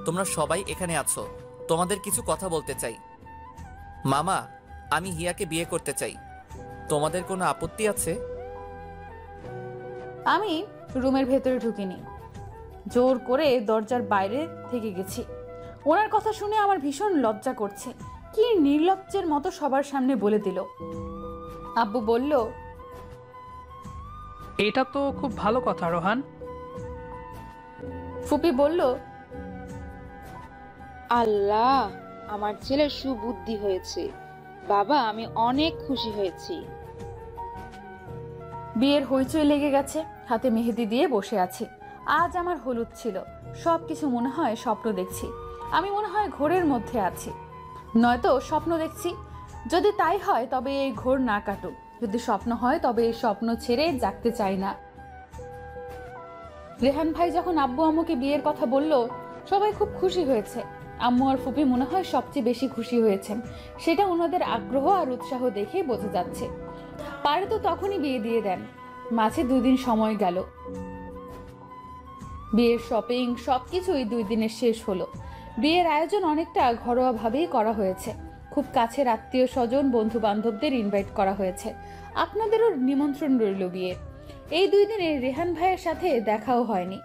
তোমরা সবাই এখানে আছো। তোমাদের কিছু কথা বলতে চাই। মামা, আমি হিয়াকে বিয়ে করতে চাই। তোমাদের কোনো আপত্তি আছে? আমি রুমের ভেতরে ঢুকিনি, জোর করে দরজার বাইরে থেকে গেছি। ওনার কথা শুনে আমার ভীষণ লজ্জা করছে। কি নির্লজ্জের মতো সবার সামনে বলে দিল। আব্বু বলল, এটা তো খুব ভালো কথা রোহান। ফুপি বলল, আল্লাহ, আমার ছেলের সুবুদ্ধি হয়েছে। বাবা, আমি অনেক খুশি হয়েছি। বিয়ের হইচই লেগে গেছে। হাতে মেহেদি দিয়ে বসে আছি। আজ আমার হলুদ ছিল। সবকিছু মনে হয় স্বপ্ন দেখছি। আমি মনে হয় ঘোরের মধ্যে আছি, নয়তো স্বপ্ন দেখছি। যদি তাই হয় তবে এই ঘোর না কাটুক। যদি স্বপ্ন হয় তবে এই স্বপ্ন ছেড়ে জাগতে চাই না। রেহান ভাই যখন আব্বু আম্মুকে বিয়ের কথা বলল, সবাই খুব খুশি হয়েছে। আম্মু আর ফুপি মনে হয় সবচেয়ে বেশি খুশি হয়েছেন। সেটা ওনাদের আগ্রহ আর উৎসাহ দেখেই বোঝা যাচ্ছে। পারে তো তখনই বিয়ে দিয়ে দেন। মাঝে 2 দিন সময় গেল। বিয়ের শপিং সবকিছুই 2 দিনের শেষ হলো। বিয়ের আয়োজন অনেকটা ঘরোয়াভাবেই করা হয়েছে। খুব কাছের আত্মীয় স্বজন বন্ধু বান্ধবদের ইনভাইট করা হয়েছে। আপনাদেরও নিমন্ত্রণ রইল বিয়ের। এই 2 দিনে রেহান ভাইয়ের সাথে দেখাও হয়নি।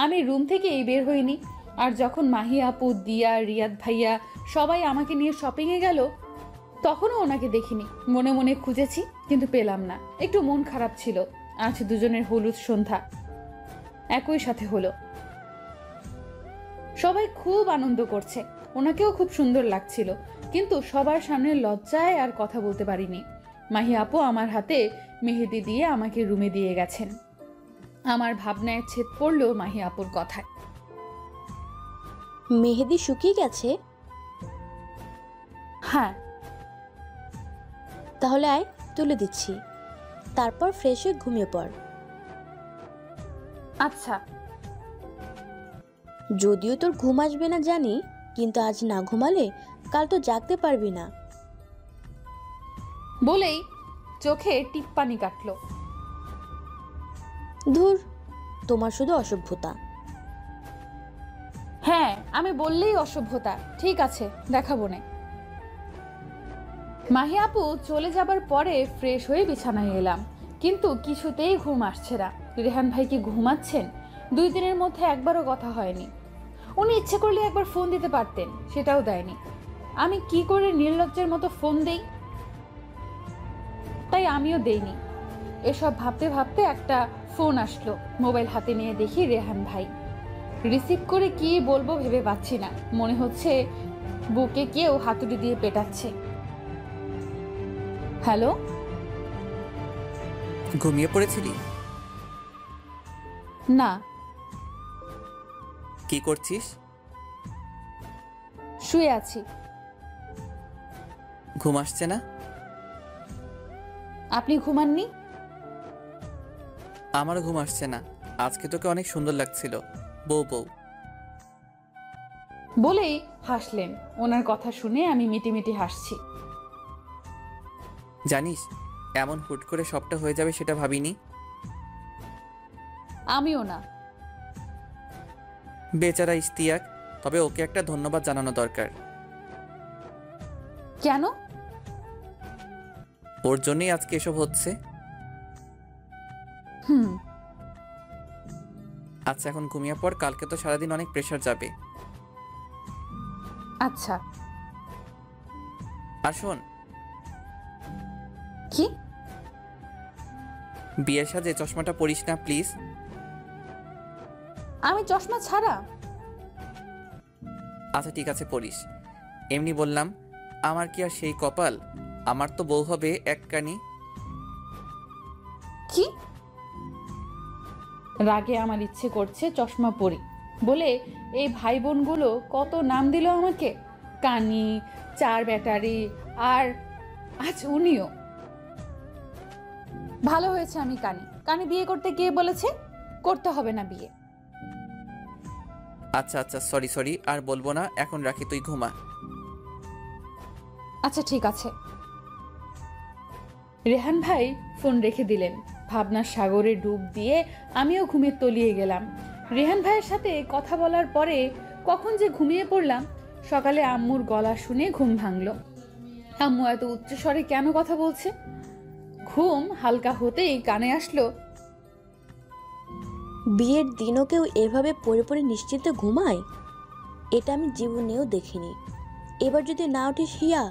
আমি রুম থেকেই বের হইনি। আর যখন মাহি আপু, দিয়া, রিয়াদ ভাইয়া সবাই আমাকে নিয়ে শপিংয়ে গেল, তখনও ওনাকে দেখিনি। মনে মনে খুঁজেছি কিন্তু পেলাম না। একটু মন খারাপ ছিল। আজ দুজনের হলুদ সন্ধ্যা একই সাথে হলো। সবাই খুব আনন্দ করছে, ওনাকেও খুব সুন্দর লাগছিল, কিন্তু সবার সামনে লজ্জায় আর কথা বলতে পারিনি। মাহি আপু আমার হাতে মেহেদি দিয়ে আমাকে রুমে দিয়ে গেছেন। আমার ভাবনায় ছেদ পড়ল মাহি আপুর কথায়। মেহেদি শুকিয়ে গেছে? হ্যাঁ। তাহলে আয়, তুলে দিচ্ছি, তারপর ফ্রেশ হয়ে ঘুমিয়ে পড়। আচ্ছা। যদিও তোর ঘুম আসবে না জানি, কিন্তু আজ না ঘুমালে কাল তো জাগতে পারবি না। বলেই চোখে টিপ্পানি কাটলো। ধুর, তোমার শুধু অসভ্যতা। হ্যাঁ, আমি বললেই অসভ্যতা। ঠিক আছে, দেখাবো না। মাহি আপু চলে যাবার পরে ফ্রেশ হয়ে বিছানায় এলাম, কিন্তু কিছুতেই ঘুম আসছে না। রেহান ভাই কি ঘুমাচ্ছেন? 2 দিনের মধ্যে একবারও কথা হয়নি। উনি ইচ্ছে করলে একবার ফোন দিতে পারতেন, সেটাও দেয়নি। আমি কি করে নির্লজ্জের মতো ফোন দেই? তাই আমিও দেইনি। এসব ভাবতে ভাবতে একটা ফোন আসলো। মোবাইল হাতে নিয়ে দেখি রেহান ভাই। রিসিভ করে কি বলবো ভেবে পাচ্ছি না। মনে হচ্ছে বুকে কেউ হাতুড়ি দিয়ে পেটাচ্ছে। হ্যালো। ঘুমিয়ে পড়েছিলি? না। কি করছিস? শুয়ে আছি। ঘুম আসছে না? আপনি ঘুমাননি? আমারও ঘুম আসছে না। আজকে তোকে অনেক সুন্দর লাগছিল, বউ বউ। বলেই হাসলেন। ওনার কথা শুনে আমি মিটিমিটি হাসছি। জানিস, এমন হুট করে সবটা হয়ে যাবে সেটা ভাবিনি। আমিও না। বেচারা ইশতিয়াক, তবে ওকে একটা ধন্যবাদ জানানো দরকার। কেন? ওর জন্যই আজকে এসব হচ্ছে। আচ্ছা, এখন ঘুমিয়ে পর, কালকে তো সারাদিন অনেক প্রেশার যাবে। আচ্ছা। আর শোন, কি? বিয়ের সাজে চশমাটা পরিস না প্লিজ। আমি চশমা ছাড়া? আচ্ছা ঠিক আছে, পরিস। এমনি বললাম, আমার কি আর সেই কপাল? আমার তো বউ হবে এক কানি। কি? রাগে আমার ইচ্ছে করছে চশমা পরি বলে এই ভাই বোনগুলো কত নাম দিল আমাকে। কানি, 4 ব্যাটারি, আর আজ উনিও। ভালো হয়েছে আমি কানি। কানি বিয়ে করতে গিয়ে বলেছে করতে হবে না বিয়ে। আচ্ছা আচ্ছা, সরি সরি, আর বলবো না, এখন রাখি, তুই ঘুমা। আচ্ছা ঠিক আছে। রেহান ভাই ফোন রেখে দিলেন। ভাবনার সাগরে ডুব দিয়ে আমিও ঘুমে তলিয়ে গেলাম। রেহান ভাইয়ের সাথে কথা বলার পরে কখন যে ঘুমিয়ে পড়লাম। সকালে আম্মুর গলা শুনে ঘুম ভাঙলো। আম্মু এত উচ্চস্বরে কেন কথা বলছে? ঘুম হালকা হতেই কানে আসলো, বিয়ের দিনও কেউ এভাবে পড়ে পড়ে নিশ্চিন্তে ঘুমায়? এটা আমি জীবনেও দেখিনি। এবার যদি না উঠিস হিয়া,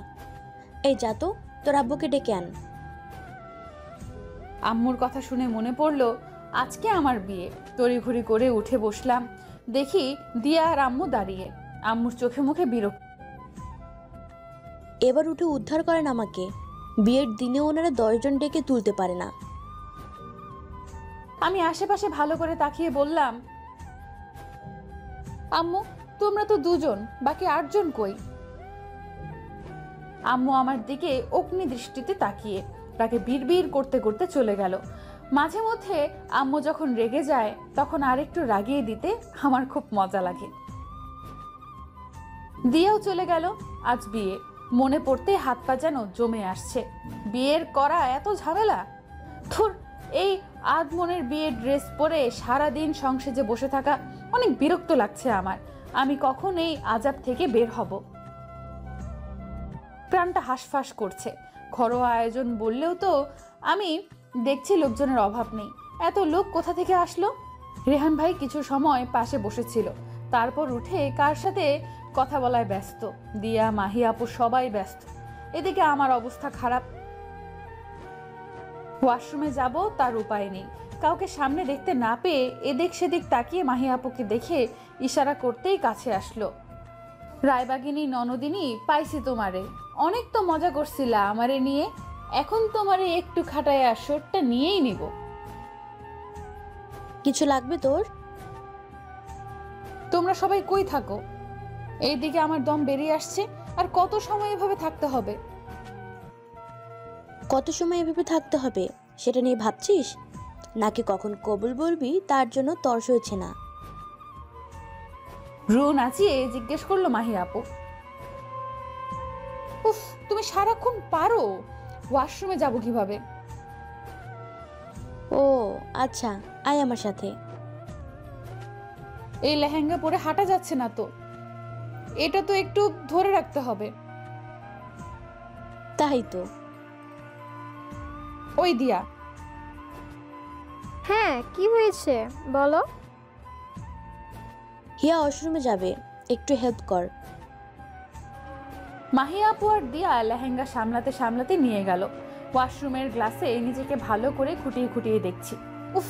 এই যা তো, তোর আব্বুকে ডেকে আন। আম্মুর কথা শুনে মনে পড়লো আজকে আমার বিয়ে। তড়িঘড়ি করে উঠে বসলাম। দেখি দিয়া আর আম্মু দাঁড়িয়ে। আম্মুর চোখে মুখে বিরক্ত। এবার উঠে উদ্ধার করেন আমাকে। বিয়ের দিনে ওনারা 10 জন ডেকে তুলতে পারে না। আমি আশেপাশে ভালো করে তাকিয়ে বললাম, আম্মু তোমরা তো 2 জন, বাকি 8 জন কই? আম্মু আমার দিকে অগ্নি দৃষ্টিতে তাকিয়ে তাকে বিড়বিড় করতে করতে চলে গেল। মাঝে মধ্যে আম্মু যখন রেগে যায় তখন আরেকটু রাগিয়ে দিতে আমার খুব মজা লাগে। দিয়েও চলে গেল। আজ বিয়ে। মনে পড়তে হাত পা যেন জমে আসছে। বিয়ের করা এত ঝামেলা। ধুর, এই আদমনের বিয়ের ড্রেস পরে সারাদিন সংসেজে বসে থাকা অনেক বিরক্ত লাগছে আমার। আমি কখন এই আজাব থেকে বের হব? প্রাণটা হাঁসফাঁস করছে। ঘরোয়া আয়োজন বললেও তো আমি দেখছি লোকজনের অভাব নেই। এত লোক কোথা থেকে আসলো? রেহান ভাই কিছু সময় পাশে বসেছিল, তারপর উঠে কার সাথে কথা বলায় ব্যস্ত। দিয়া, মাহি আপু সবাই ব্যস্ত। এদিকে আমার অবস্থা খারাপ। ওয়াশরুমে যাব তার উপায় নেই। কাউকে সামনে দেখতে না পেয়ে এদিক সেদিক তাকিয়ে মাহি আপুকে দেখে ইশারা করতেই কাছে আসলো। রায়বাগিনী ননদিনী, পাইছি তোমারে। অনেক তো মজা করছিলা আমারে নিয়ে, এখন তোমারে একটু খাটায় আসরটা নিয়েই নিব। কিছু লাগবে তোর? তোমরা সবাই কই থাকো? এইদিকে আমার দম বেরিয়ে আসছে। আর কত সময় এভাবে থাকতে হবে? কত সময় এভাবে থাকতে হবে সেটা নিয়ে ভাবছিস, নাকি কখন কবুল বলবি তার জন্য তর্স হয়েছে না? রু নাচিয়ে জিজ্ঞেস করলো মাহি আপু। উফ, তুমি সারাক্ষণ পারো। ওয়াশরুমে যাব কিভাবে? ও আচ্ছা, আয় আমার সাথে। এই লেহেঙ্গা পরে হাঁটা যাচ্ছে না তো, এটা তো একটু ধরে রাখতে হবে। তাই তো। ওই দিয়া। হ্যাঁ, কি হয়েছে বলো? হিয়া ওয়াশরুমে যাবে, একটু হেল্প কর। মাহি আপু আর দিয়া লেহেঙ্গা সামলাতে সামলাতে নিয়ে গেল। ওয়াশরুমের গ্লাসে নিজেকে ভালো করে খুঁটিয়ে খুঁটিয়ে দেখছি। উফ,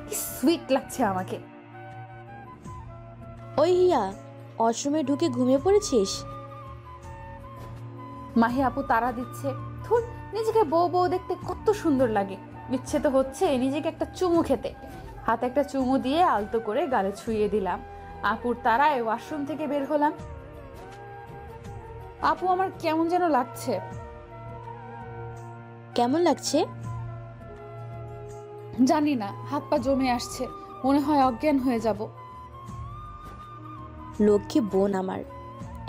কি সুইট লাগছে আমাকে। ওই হিয়া, ওয়াশরুমে ঢুকে ঘুমিয়ে পড়েছিস? মাহি আপু তাড়া দিচ্ছে। ধুর, নিজেকে বউ বউ দেখতে কত সুন্দর লাগে। ইচ্ছে তো হচ্ছে নিজেকে একটা চুমু খেতে। হাতে একটা চুমু দিয়ে আলতো করে গালে ছুঁয়ে দিলাম। আপুর তাড়ায় ওয়াশরুম থেকে বের হলাম। আপু, আমার কেমন যেন লাগছে। কেমন লাগছে? জানি না, হাত পা জমে আসছে, মনে হয় অজ্ঞান হয়ে যাব। লক্ষ্মী বোন আমার,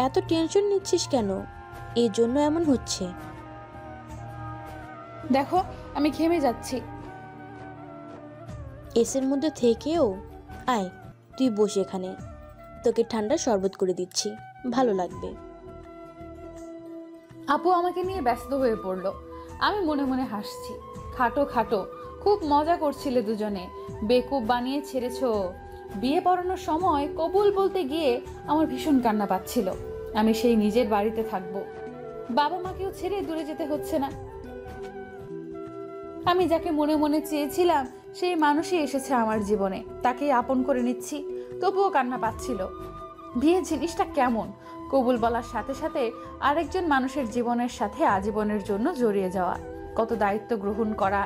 এত টেনশন নিচ্ছিস কেন? এই জন্য এমন হচ্ছে। দেখো, আমি ঘেমে যাচ্ছি। এসের মধ্যে থেকেও আয়, তুই বসে এখানে, তোকে ঠান্ডা শরবত করে দিচ্ছি, ভালো লাগবে। আপু আমাকে নিয়ে ব্যস্ত হয়ে পড়লো। আমি মনে মনে হাসছি। খাটো খাটো, খুব মজা করছিলে দুজনে। বেকুব বানিয়ে ছেড়েছো। বিয়ে পড়ানোর সময় কবুল বলতে গিয়ে আমার ভীষণ কান্না পাচ্ছিল। আমি সেই নিজের বাড়িতে থাকবো, বাবা মাকেও ছেড়ে দূরে যেতে হচ্ছে না। আমি যাকে মনে মনে চেয়েছিলাম সেই মানুষই এসেছে আমার জীবনে, তাকেই আপন করে নিচ্ছি, তবুও কান্না পাচ্ছিল। বিয়ে জিনিসটা কেমন? কবুল বলার সাথে সাথে আরেকজন মানুষের জীবনের সাথে আজীবনের জন্য জড়িয়ে যাওয়া, কত দায়িত্ব গ্রহণ করা,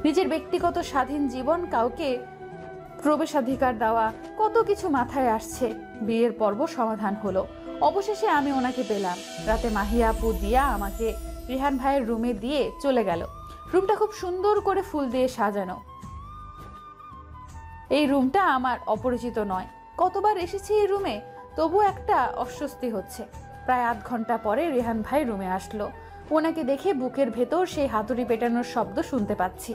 নিজের ব্যক্তিগত স্বাধীন জীবন কাউকে প্রবেশাধিকার দেওয়া, কত কিছু মাথায় আসছে। বিয়ের পর্ব সমাধান হলো। অবশেষে আমি ওনাকে পেলাম। রাতে মাহিয়া আপু দিয়া আমাকে রিহান ভাইয়ের রুমে দিয়ে চলে গেল। রুমটা খুব সুন্দর করে ফুল দিয়ে সাজানো। এই রুমটা আমার অপরিচিত নয়, কতবার এসেছি এই রুমে, তবু একটা অস্বস্তি হচ্ছে। প্রায় আধ ঘন্টা পরে রেহান ভাই রুমে আসলো। ওনাকে দেখে বুকের ভেতর সেই হাতুড়ি পেটানোর শব্দ শুনতে পাচ্ছি।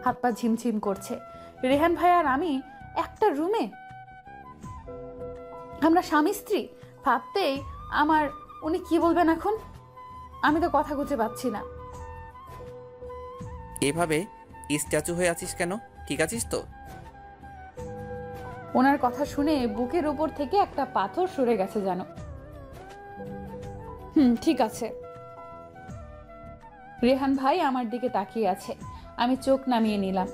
হাত পা ঝিমঝিম করছে। রেহান ভাই আর আমি একটা রুমে, আমরা স্বামী স্ত্রী। ভাবতেই আমার উনি কি বলবেন এখন, আমি তো কথা খুঁজে পাচ্ছি না। এভাবে স্ট্যাচু হয়ে আছিস কেন? ঠিক আছিস তো? ওনার কথা শুনে বুকের উপর থেকে একটা পাথর সরে গেছে যেন। ঠিক আছে। রেহান ভাই আমার দিকে তাকিয়ে আছে। আমি চোখ নামিয়ে নিলাম।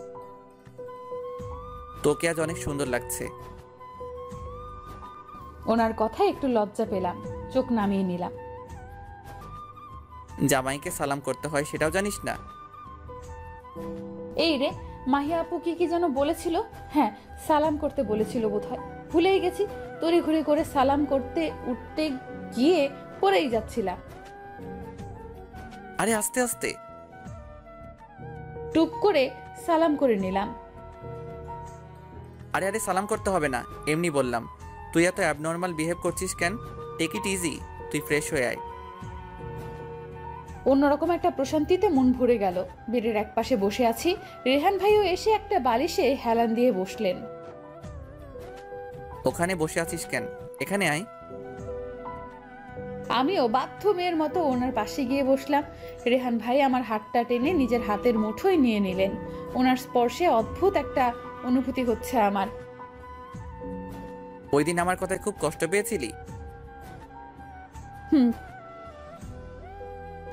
তোকে আজ অনেক সুন্দর লাগছে। ওনার কথায় একটু লজ্জা পেলাম, চোখ নামিয়ে নিলাম। জামাইকে সালাম করতে হয় সেটাও জানিস না? এই রে, মাহিয়া আপু কি যেন বলেছিল? হ্যাঁ, সালাম করতে বলেছিল বোধহয়, ভুলেই গেছি। তড়িঘড়ি করে সালাম করতে উঠতে গিয়ে পড়েই যাচ্ছিলাম। আরে আস্তে আস্তে। টুপ করে সালাম করে নিলাম। আরে আরে সালাম করতে হবে না, এমনি বললাম। তুই এত অ্যাবনর্মাল বিহেভ করছিস কেন? টেক ইট ইজি, তুই ফ্রেশ হয়ে আয়। অন্যরকম একটা প্রশান্তিতে মন ভরে গেল। বেডের এক পাশে বসে আছি, রেহান ভাইও এসে একটা বালিশে হেলান দিয়ে বসলেন। ওখানে বসে আছিস কেন? এখানে আয়। আমিও বাধ্য মেয়ের মতো ওনার পাশে গিয়ে বসলাম। রেহান ভাই আমার হাতটা টেনে নিজের হাতের মুঠোয় নিয়ে নিলেন। ওনার স্পর্শে অদ্ভুত একটা অনুভূতি হচ্ছে আমার। ওই দিন আমার কথায় খুব কষ্ট পেয়েছিলি?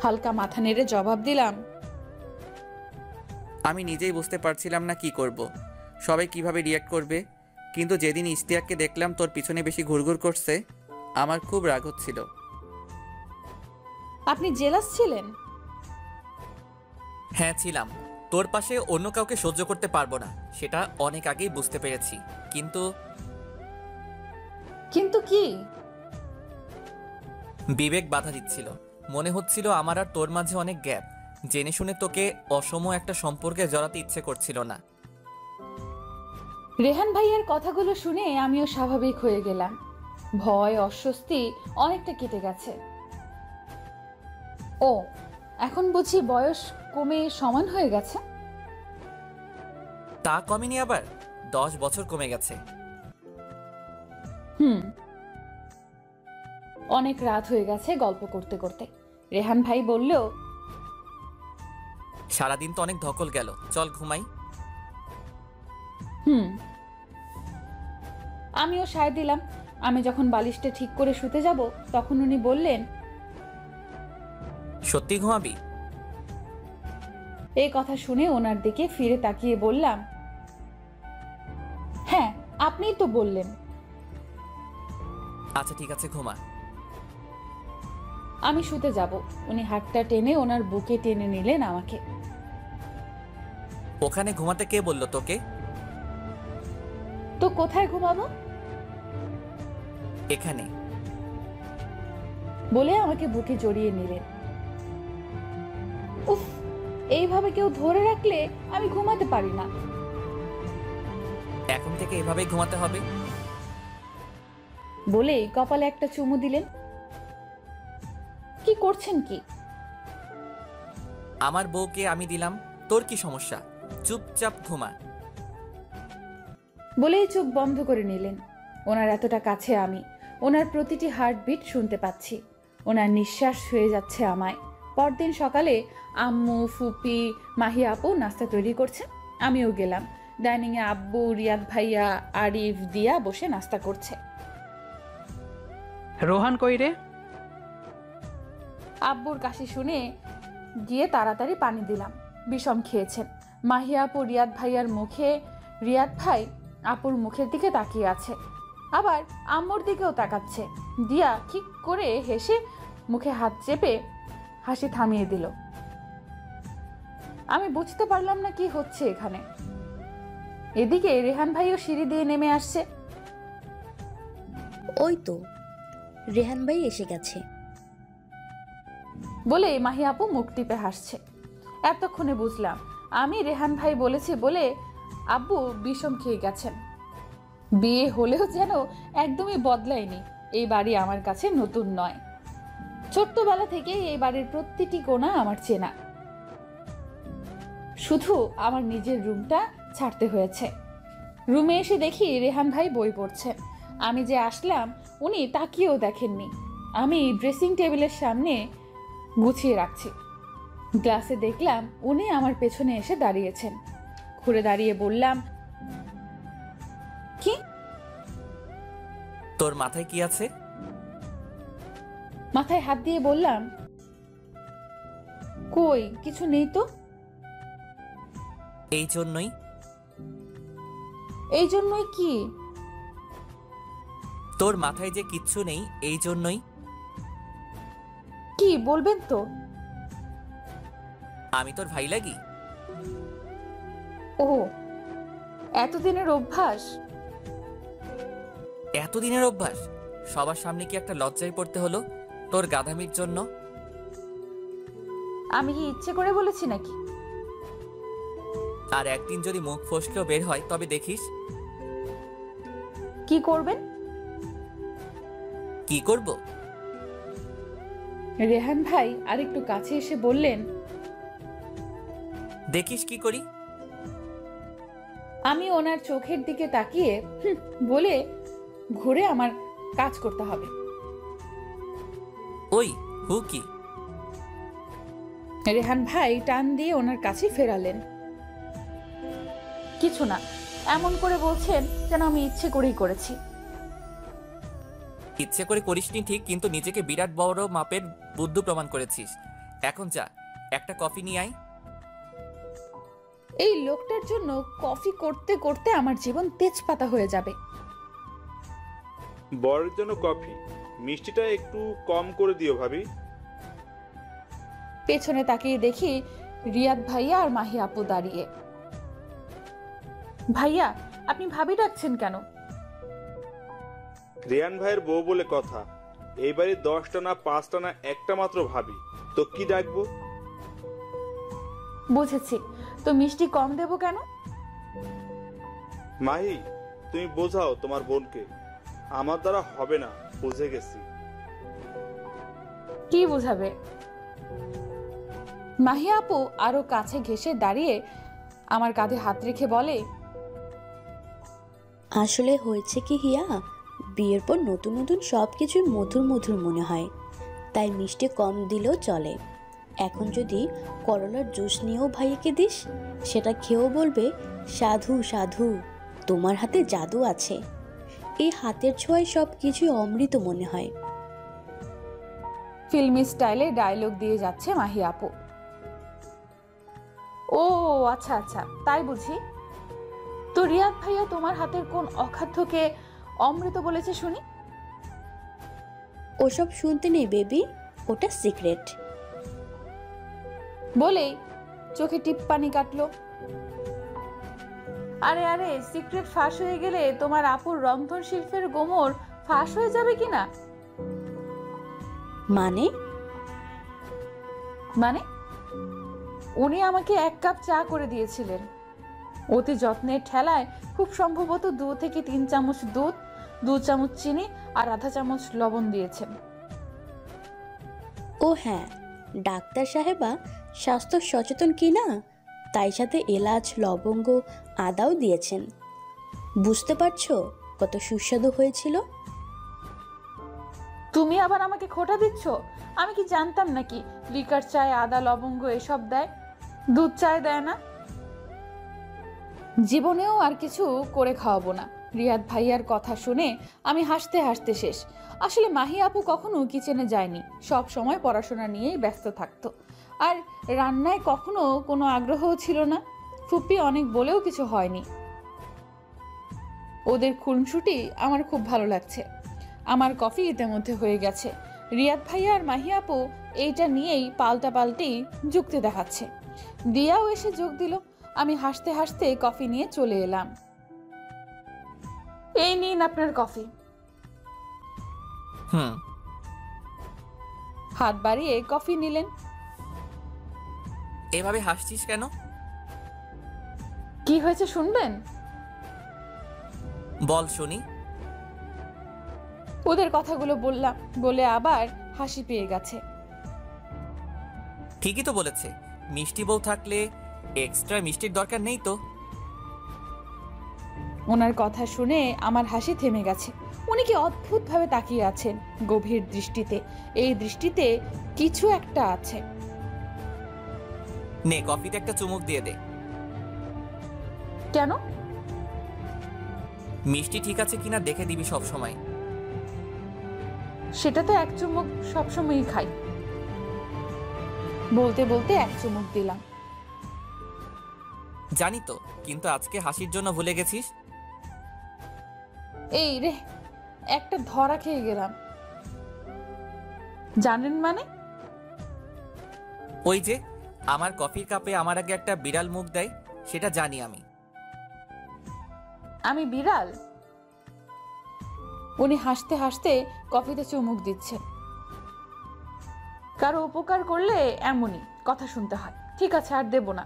হালকা মাথা নেড়ে জবাব দিলাম, আমি নিজেই বুঝতে পারছিলাম না কি করব, সবাই কিভাবে রিয়াক্ট করবে। কিন্তু যেদিন ইশতিয়াককে দেখলাম তোর পিছনে বেশি ঘুরঘুর করছে, আমার খুব রাগ হচ্ছিল। আপনি জেলাস ছিলেন? হ্যাঁ ছিলাম। তোর পাশে অন্য কাউকে সহ্য করতে পারবো না, সেটা অনেক আগেই বুঝতে পেরেছি। কিন্তু কিন্তু কি? বিবেক বাধা দিচ্ছিল। মনে হচ্ছিল আমার আর তোর মাঝে অনেক গ্যাপ। জেনে শুনে তোকে অসম একটা সম্পর্কে জড়াতে ইচ্ছে করছিল না। রেহান ভাইয়ের কথাগুলো শুনে আমিও স্বাভাবিক হয়ে গেলাম। ভয় অস্বস্তি অনেকটা কেটে গেছে। ও, এখন বুঝি বয়স কমে সমান হয়ে গেছে? তা কমেনি, আবার 10 বছর কমে গেছে। অনেক রাত হয়ে গেছে গল্প করতে করতে। রেহান ভাই বলল, সারাদিন তো অনেক ধকল গেল, চল ঘুমাই। আমিও সায় দিলাম। আমি যখন বালিশটা ঠিক করে শুতে যাব, তখন উনি বললেন, সত্যি ঘুমাবি? এই কথা শুনে ওনার দিকে ফিরে তাকিয়ে বললাম, হ্যাঁ, আপনিই তো বললেন। আচ্ছা ঠিক আছে, ঘুমা। আমি শুতে যাব। উনি হাতটা টেনে ওনার বুকে টেনে নিলেন আমাকে। ওখানে ঘুমাতে কে বললো তোকে? তো কোথায় ঘুমাবো? এখানে, বলে আমাকে বুকে জড়িয়ে নিলেন। উফ, এইভাবে কেউ ধরে রাখলে আমি ঘুমাতে পারি না। এখন থেকে এভাবেই ঘুমাতে হবে বলেই কপালে একটা চুমু দিলেন। কি করছেন কি? আমার বউকে আমি দিলাম, তোর কি সমস্যা? চুপচাপ ঘুমা। বলেই চোখ বন্ধ করে নিলেন। ওনার এতটা কাছে আমি, ওনার প্রতিটি হার্টবিট শুনতে পাচ্ছি। ওনার নিঃশ্বাস হয়ে যাচ্ছে আমায়। পরদিন সকালে আম্মু, ফুপি, মাহি আপু নাস্তা তৈরি করছে। আমিও গেলাম। ডাইনিংয়ে আব্বু, রিয়াদ ভাইয়া, আরিফ, দিয়া বসে নাস্তা করছে। রোহান কই রে? আব্বুর কাশি শুনে গিয়ে তাড়াতাড়ি পানি দিলাম। বিষম খেয়েছেন। মাহি আপু রিয়াদ ভাইয়ার মুখে, রিয়াদ ভাই আপুর মুখের দিকে তাকিয়ে আছে, আবার আম্মুর দিকেও তাকাচ্ছে। দিয়া ঠিক করে হেসে মুখে হাত চেপে হাসি থামিয়ে দিল। আমি বুঝতে পারলাম না কি হচ্ছে এখানে। এদিকে রেহান ভাইও সিঁড়ি দিয়ে নেমে আসছে। ওই তো রেহান ভাই এসে গেছে বলে মাহি আপু মুখ টিপে হাসছে। এতক্ষণে বুঝলাম আমি রেহান ভাই বলেছি বলে আব্বু বিষম খেয়ে গেছেন। বিয়ে হলেও যেন একদমই বদলায়নি। এই বাড়ি আমার কাছে নতুন নয়। ছোট্টবেলা থেকেই এই বাড়ির প্রতিটি কোণা আমার চেনা। শুধু আমার নিজের রুমটা ছাড়তে হয়েছে। রুমে এসে দেখি রেহান ভাই বই পড়ছে। আমি যে আসলাম উনি তাকিয়েও দেখেননি। আমি ড্রেসিং টেবিলের সামনে গুছিয়ে রাখছি। গ্লাসে দেখলাম উনি আমার পেছনে এসে দাঁড়িয়েছেন। ঘুরে দাঁড়িয়ে বললাম, কি? তোর মাথায় কি আছে? মাথায় হাত দিয়ে বললাম, কই কিছু নেই তো। এই জন্যই। এই জন্যই কি? তোর মাথায় যে কিচ্ছু নেই, এই জন্যই। কি বলবেন তো? আমি তোর ভাই লাগি? ও, এতদিনের অভ্যাস। এতদিনের অভ্যাস? সবার সামনে কি একটা লজ্জায় পড়তে হলো তোর গাধামির জন্য? আমি কি ইচ্ছে করে বলেছি নাকি? আর একদিন যদি মুখ ফসকেও বের হয় তবে দেখিস। কি করবেন? কি করব? রেহান ভাই আরেকটু কাছে এসে বললেন, দেখিস কি করি। আমি ওনার চোখের দিকে তাকিয়ে বলে ঘুরে আমার কাজ করতে হবে। ওই হু কি? রেহান ভাই টান দিয়ে ওনার কাছে ফেরালেন। কিছু না, এমন করে বলছেন যেন আমি ইচ্ছে করেই করেছি। ইচ্ছে করে করিসনি ঠিক, কিন্তু নিজেকে বিরাট বড় মাপের বুদ্ধু প্রমাণ করেছিস। এখন যা, একটা কফি নিয়ে আয়। এই লোকটার জন্য কফি করতে করতে আমার জীবন তেজপাতা হয়ে যাবে। বরের জন্য কফি, মিষ্টিটা একটু কম করে দিও ভাবি। পেছনে তাকিয়ে দেখি রিয়াদ ভাইয়া আর মাহি আপু দাঁড়িয়ে। ভাইয়া, আপনি ভাবি ডাকছেন কেন? রিয়ান ভাইয়ের বউ বলে কথা, এইবারে 10টা না 5টা না একটা মাত্র ভাবি, তো কি ডাকবো? বুঝেছি, তো মিষ্টি কম দেব কেন? মাহি, তুমি বোঝাও তোমার বোনকে, আমার দ্বারা হবে না, বুঝে গেছি। কি বুঝাবে? মাহি আপু আরো কাছে ঘেঁষে দাঁড়িয়ে আমার কাঁধে হাত রেখে বলে, আসলে হয়েছে কি হিয়া, বিয়ের পর নতুন নতুন সব কিছুই মধুর মধুর মনে হয়, তাই মিষ্টি কম দিলেও চলে। এখন যদি করলার জুস নিয়েও ভাইকে দিস, সেটা খেয়েও বলবে, সাধু সাধু, তোমার হাতে জাদু আছে, এই হাতের ছোঁয়ায় সব কিছুই অমৃত মনে হয়। ফিল্মি স্টাইলে ডায়লগ দিয়ে যাচ্ছে মাহি আপু। ও আচ্ছা আচ্ছা, তাই বুঝি। তো রিয়াদ ভাইয়া তোমার হাতের কোন অখাদ্যকে অমৃত বলেছে শুনি? ওসব শুনতে নেই বেবি, ওটা সিক্রেট। বলেই চোখে টিপ পানি কাটলো। আরে আরে, সিক্রেট ফাঁস হয়ে গেলে তোমার আপুর রন্ধন শিল্পের গোমর ফাঁস হয়ে যাবে কিনা? মানে? মানে উনি আমাকে 1 কাপ চা করে দিয়েছিলেন। অতি যত্নের ঠেলায় খুব সম্ভবত 2 থেকে 3 চামচ দুধ, 2 চামচ চিনি আর আধা চামচ লবণ দিয়েছেন। ও হ্যাঁ, ডাক্তার সাহেবা স্বাস্থ্য সচেতন কি না, তাই সাথে এলাচ, লবঙ্গ, আদাও দিয়েছেন। বুঝতে পারছো কত সুস্বাদু হয়েছিল? তুমি আবার আমাকে খোঁটা দিচ্ছ? আমি কি জানতাম নাকি লিকার চায় আদা লবঙ্গ এসব দেয়, দুধ চায় দেয় না? জীবনেও আর কিছু করে খাওয়াবো না। রিয়াদ ভাইয়ার কথা শুনে আমি হাসতে হাসতে শেষ। আসলে মাহি আপু কখনো কিচেনে যায়নি, সব সময় পড়াশোনা নিয়েই ব্যস্ত থাকতো, আর রান্নায় কখনো কোনো আগ্রহও ছিল না। ফুপি অনেক বলেও কিছু হয়নি। ওদের খুনসুটি আমার খুব ভালো লাগছে। আমার কফি ইতিমধ্যে হয়ে গেছে। রিয়াদ ভাইয়া আর মাহি আপু এইটা নিয়েই পাল্টাপাল্টি যুক্তি দেখাচ্ছে। দিয়াও এসে যোগ দিল। আমি হাসতে হাসতে কফি নিয়ে চলে এলাম। এই নিন আপনার কফি। হাত বাড়িয়ে কফি নিলেন। এভাবে হাসছিস কেন? কি হয়েছে শুনবেন? বল শুনি। ওদের কথাগুলো বললাম বলে আবার হাসি পেয়ে গেছে। ঠিকই তো বলেছে, মিষ্টি বউ থাকলে এক্সট্রা মিষ্টির দরকার নেই তো। ওনার কথা শুনে আমার হাসি থেমে গেছে। উনি কি অদ্ভুতভাবে তাকিয়ে আছেন, গভীর দৃষ্টিতে। এই দৃষ্টিতে কিছু একটা আছে। নে কফিতে একটা চুমুক দিয়ে দে। কেন? মিষ্টি ঠিক আছে কিনা দেখে দিবি সব সময়। সেটা তো এক চুমুক সবসময়ই খাই। বলতে বলতে এক চুমুক দিলাম। জানি তো, কিন্তু আজকে হাসির জন্য ভুলে গেছিস। এই রে, একটা ধরা খেয়ে গেলাম। জানেন মানে? ওই যে আমার কফির কাপে আমার আগে একটা বিড়াল মুখ দেয়, সেটা জানি আমি। আমি বিড়াল? উনি হাসতে হাসতে কফিতে চুমুক দিচ্ছে। কারো উপকার করলে এমনই কথা শুনতে হয়। ঠিক আছে, আর দেব না।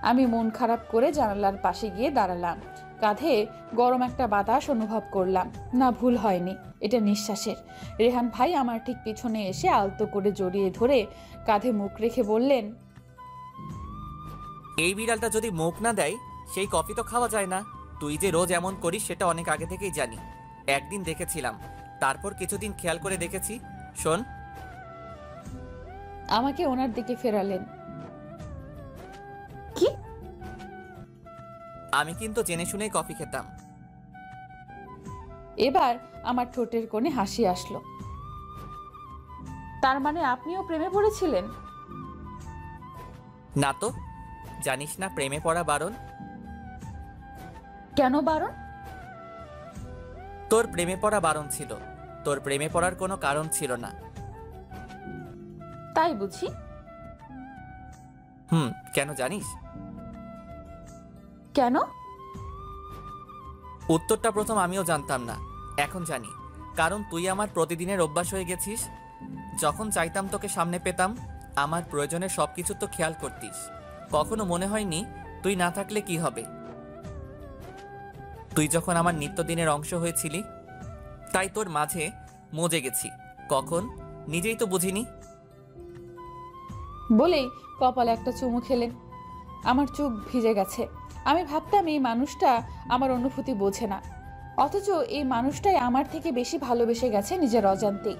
আমি মন খারাপ করে জানালার পাশে গিয়ে দাঁড়ালাম। কাঁধে গরম একটা বাতাস অনুভব করলাম। না, ভুল হয়নি, এটা নিঃশ্বাসের। রেহান ভাই আমার ঠিক পিছনে এসে আলতো করে জড়িয়ে ধরে কাঁধে মুখ রেখে বললেন, এই বিড়ালটা যদি মুখ না দেয় সেই কফি তো খাওয়া যায় না। তুই যে রোজ এমন করিস সেটা অনেক আগে থেকেই জানি। একদিন দেখেছিলাম, তারপর কিছুদিন খেয়াল করে দেখেছি। শোন। আমাকে ওনার দিকে ফেরালেন। কি? আমি কিন্তু জেনে শুনেই কফি খেতাম। এবার আমার ঠোঁটের কোণে হাসি আসলো। তার মানে আপনিও প্রেমে পড়েছিলেন? না তো, জানিস না প্রেমে পড়া বারণ। কেন বারণ? তোর প্রেমে পড়া বারণ ছিল, তোর প্রেমে পড়ার কোনো কারণ ছিল না। তাই বুঝি? কেন জানিস? কেন? উত্তরটা প্রথম আমিও জানতাম না, এখন জানি। কারণ তুই আমার প্রতিদিনের অভ্যাস হয়ে গেছিস। যখন চাইতাম তোকে সামনে পেতাম, আমার প্রয়োজনের সবকিছু তো খেয়াল করতিস। কখনো মনে হয়নি তুই না থাকলে কি হবে। তুই যখন আমার নিত্যদিনের অংশ হয়েছিলি, তাই তোর মাঝে মজে গেছি। কখন নিজেই তো বুঝিনি। বলেই কপালে একটা চুমু খেলেন। আমার চোখ ভিজে গেছে। আমি ভাবতাম এই মানুষটা আমার অনুভূতি বোঝে না, অথচ এই মানুষটাই আমার থেকে বেশি ভালোবেসে গেছে নিজের অজান্তেই।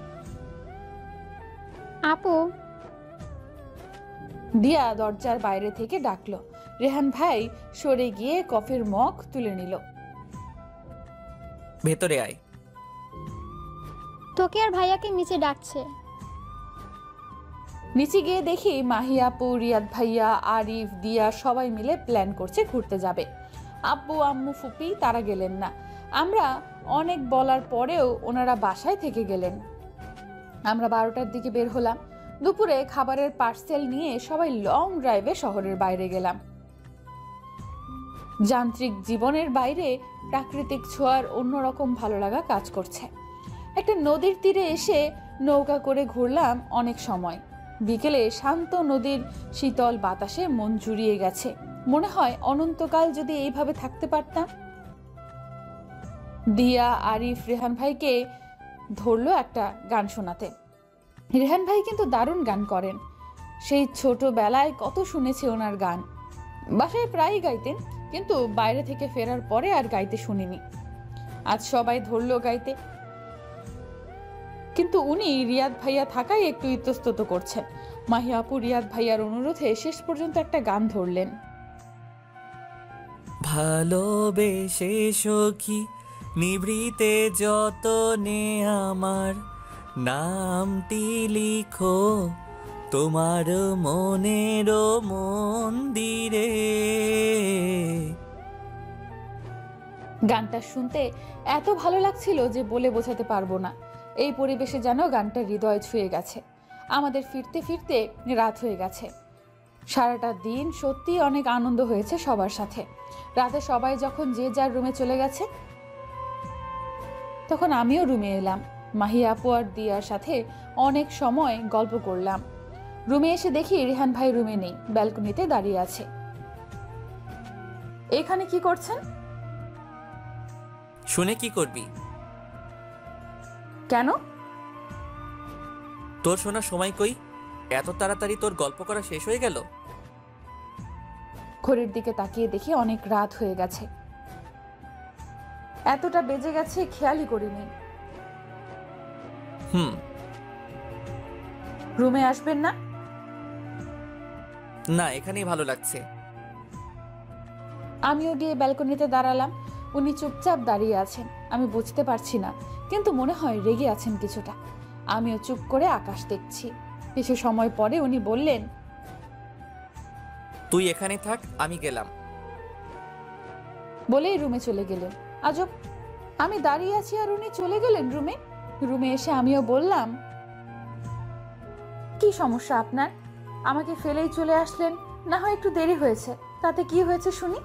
আপু। দিয়া দরজার বাইরে থেকে ডাকলো। রেহান ভাই সরে গিয়ে কফির মগ তুলে নিল। ভেতরে আয়। তোকে আর ভাইয়াকে নিচে ডাকছে। নিচে গিয়ে দেখি মাহি আপু, রিয়াদ ভাইয়া, আরিফ, দিয়া সবাই মিলে প্ল্যান করছে ঘুরতে যাবে। আব্বু, আম্মু, ফুপি তারা গেলেন না। আমরা অনেক বলার পরেও ওনারা বাসায় থেকে গেলেন। আমরা 12টার দিকে বের হলাম। দুপুরে খাবারের পার্সেল নিয়ে সবাই লং ড্রাইভে শহরের বাইরে গেলাম। যান্ত্রিক জীবনের বাইরে প্রাকৃতিক ছোঁয়ার অন্যরকম ভালো লাগা কাজ করছে। একটা নদীর তীরে এসে নৌকা করে ঘুরলাম অনেক সময়। বিকেলে শান্ত নদীর শীতল বাতাসে মন জুড়িয়ে গেছে। মনে হয় অনন্তকাল যদি এইভাবে থাকতে পারতাম। দিয়া, আরিফ, রেহান ভাইকে ধরলো একটা গান শোনাতে। রেহান ভাই কিন্তু দারুণ গান করেন। সেই ছোটবেলায় কত শুনেছি ওনার গান। বাসায় প্রায়ই গাইতেন, কিন্তু বাইরে থেকে ফেরার পরে আর গাইতে শুনিনি। আজ সবাই ধরলো গাইতে, কিন্তু উনি রিয়াদ ভাইয়া থাকায় একটু ইতস্তত করছেন। মাহি আপু রিয়াদ ভাইয়ার অনুরোধে শেষ পর্যন্ত একটা গান ধরলেন। ভালোবেসে সখী নিভৃতে যতনে আমার নামটি লিখো তোমার মনের মন্দিরে। গানটা শুনতে এত ভালো লাগছিল যে বলে বোঝাতে পারবো না। এই পরিবেশে যেন গানটা হৃদয় ছুঁয়ে গেছে। আমাদের ফিরতে ফিরতে রাত হয়ে গেছে। সারাটা দিন সত্যি অনেক আনন্দ হয়েছে সবার সাথে। রাতে সবাই যখন যে যার রুমে চলে গেছে, তখন আমিও রুমে এলাম। মাহি আপু আর দিয়ার সাথে অনেক সময় গল্প করলাম। রুমে এসে দেখি রেহান ভাই রুমে নেই, ব্যালকনিতে দাঁড়িয়ে আছে। এখানে কি করছেন? শুনে কি করবি? কেন? তোর শোনার সময় কই? এত তাড়াতাড়ি তোর গল্প করা শেষ হয়ে গেল? ঘড়ির দিকে তাকিয়ে দেখি অনেক রাত হয়ে গেছে। এতটা বেজে গেছে খেয়ালই করিনি। রুমে আসবেন না? না, এখানেই ভালো লাগছে। আমিও গিয়ে ব্যালকনিতে দাঁড়ালাম। উনি চুপচাপ দাঁড়িয়ে আছেন। আমি বুঝতে পারছি না, কিন্তু মনে হয় রেগে আছেন কিছুটা। আমিও চুপ করে আকাশ দেখছি। কিছু সময় পরে উনি বললেন, তুই এখানে থাক, আমি গেলাম। বলেই রুমে চলে গেলেন। আজব, আমি দাঁড়িয়ে আছি আর উনি চলে গেলেন রুমে। রুমে এসে আমিও বললাম, কি সমস্যা আপনার? আমাকে ফেলেই চলে আসলেন, না হয় একটু দেরি হয়েছে, তাতে কি হয়েছে শুনি?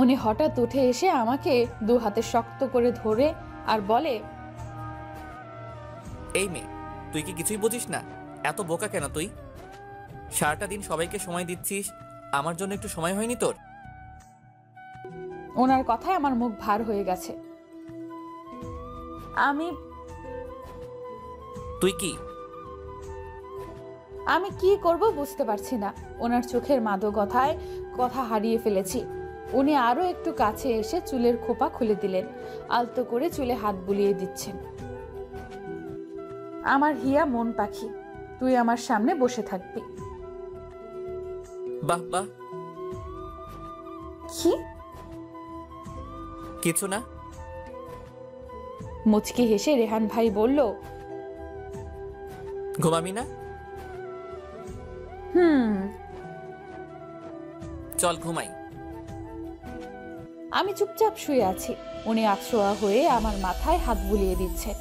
উনি হঠাৎ উঠে এসে আমাকে দু হাতে শক্ত করে ধরে আর বলে, এই মেয়ে, তুই কি কিছুই বুঝিস না? এত বোকা কেন তুই? সারাটা দিন সবাইকে সময় দিচ্ছিস, আমার জন্য একটু সময় হয়নি তোর? ওনার কথায় আমার মুখ ভার হয়ে গেছে। তুই কি আমি কি করব বুঝতে পারছি না। ওনার চোখের মাদকতায় কথা হারিয়ে ফেলেছি। উনি আরো একটু কাছে এসে চুলের খোপা খুলে দিলেন, আলতো করে চুলে হাত বুলিয়ে দিচ্ছেন। আমার হিয়া মন পাখি, তুই আমার সামনে বসে থাকবি। বাহ বাহ, কি? কিছু না। মুচকি হেসে রেহান ভাই বলল, ঘুমাবি না? চল ঘুমাই। আমি চুপচাপ শুয়ে আছি। উনি আছোয়া হয়ে আমার মাথায় হাত বুলিয়ে দিচ্ছে।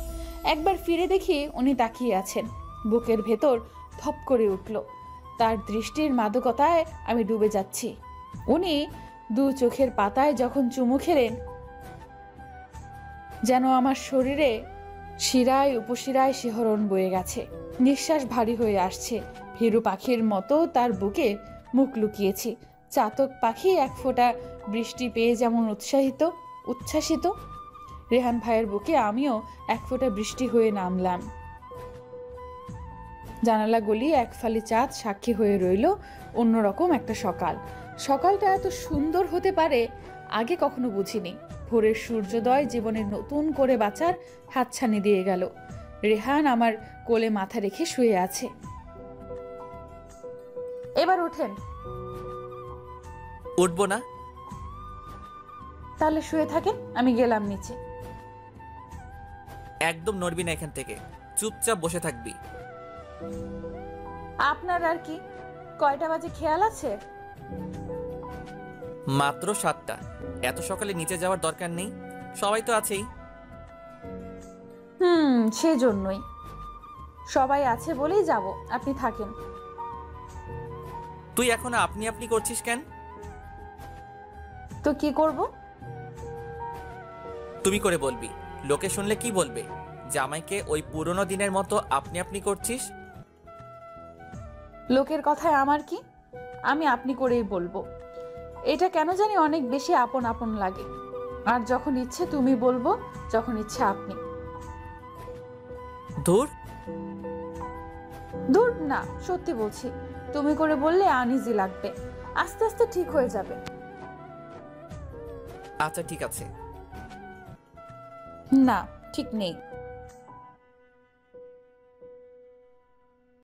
একবার ফিরে দেখি উনি তাকিয়ে আছেন। বুকের ভেতর ধপ করে উঠল। তার দৃষ্টির মাদকতায় আমি ডুবে যাচ্ছি। উনি দু চোখের পাতায় যখন চুমু খেলেন, যেন আমার শরীরে শিরায় উপশিরায় শিহরণ বয়ে গেছে। নিঃশ্বাস ভারী হয়ে আসছে। ভীরু পাখির মতো তার বুকে মুখ লুকিয়েছি। চাতক পাখি এক ফোঁটা বৃষ্টি পেয়ে যেমন উচ্ছ্বাসিত, রেহান ভাইয়ের বুকে আমিও এক ফোঁটা বৃষ্টি হয়ে নামলাম। জানালা গলি এক ফালি চাঁদ সাক্ষী হয়ে রইল অন্যরকম একটা সকাল। সকালটা এত সুন্দর হতে পারে আগে কখনো বুঝিনি। ভোরের সূর্যোদয় জীবনের নতুন করে বাঁচার হাতছানি দিয়ে গেল। রেহান আমার কোলে মাথা রেখে শুয়ে আছে। এবার ওঠেন। উঠবো না। তাহলে শুয়ে থাকেন, আমি গেলাম নিচে। একদম নড়বি না এখান থেকে, চুপচাপ বসে থাকবি। আপনার আর কি, কয়টা বাজে খেয়াল আছে? মাত্র 7টা। এত সকালে নিচে যাওয়ার দরকার নেই, সবাই তো আছেই। সেজন্যই। সবাই আছে বলেই যাব, আপনি থাকেন। তুই এখন আপনি আপনি করছিস কেন? তো কি করব? তুমি করে বলবি। লোকে শুনলে কি বলবে? জামাইকে ওই পুরনো দিনের মতো আপনি আপনি করছিস। লোকের কথায় আমার কি, আমি আপনি করেই বলবো। এটা কেন জানি অনেক বেশি আপন আপন লাগে। আর যখন ইচ্ছে তুমি বলবো, যখন ইচ্ছে আপনি। দূর দূর না, সত্যি বলছি। তুমি করে বললে আনইজি লাগবে, আস্তে আস্তে ঠিক হয়ে যাবে। আচ্ছা ঠিক আছে। না, ঠিক নেই।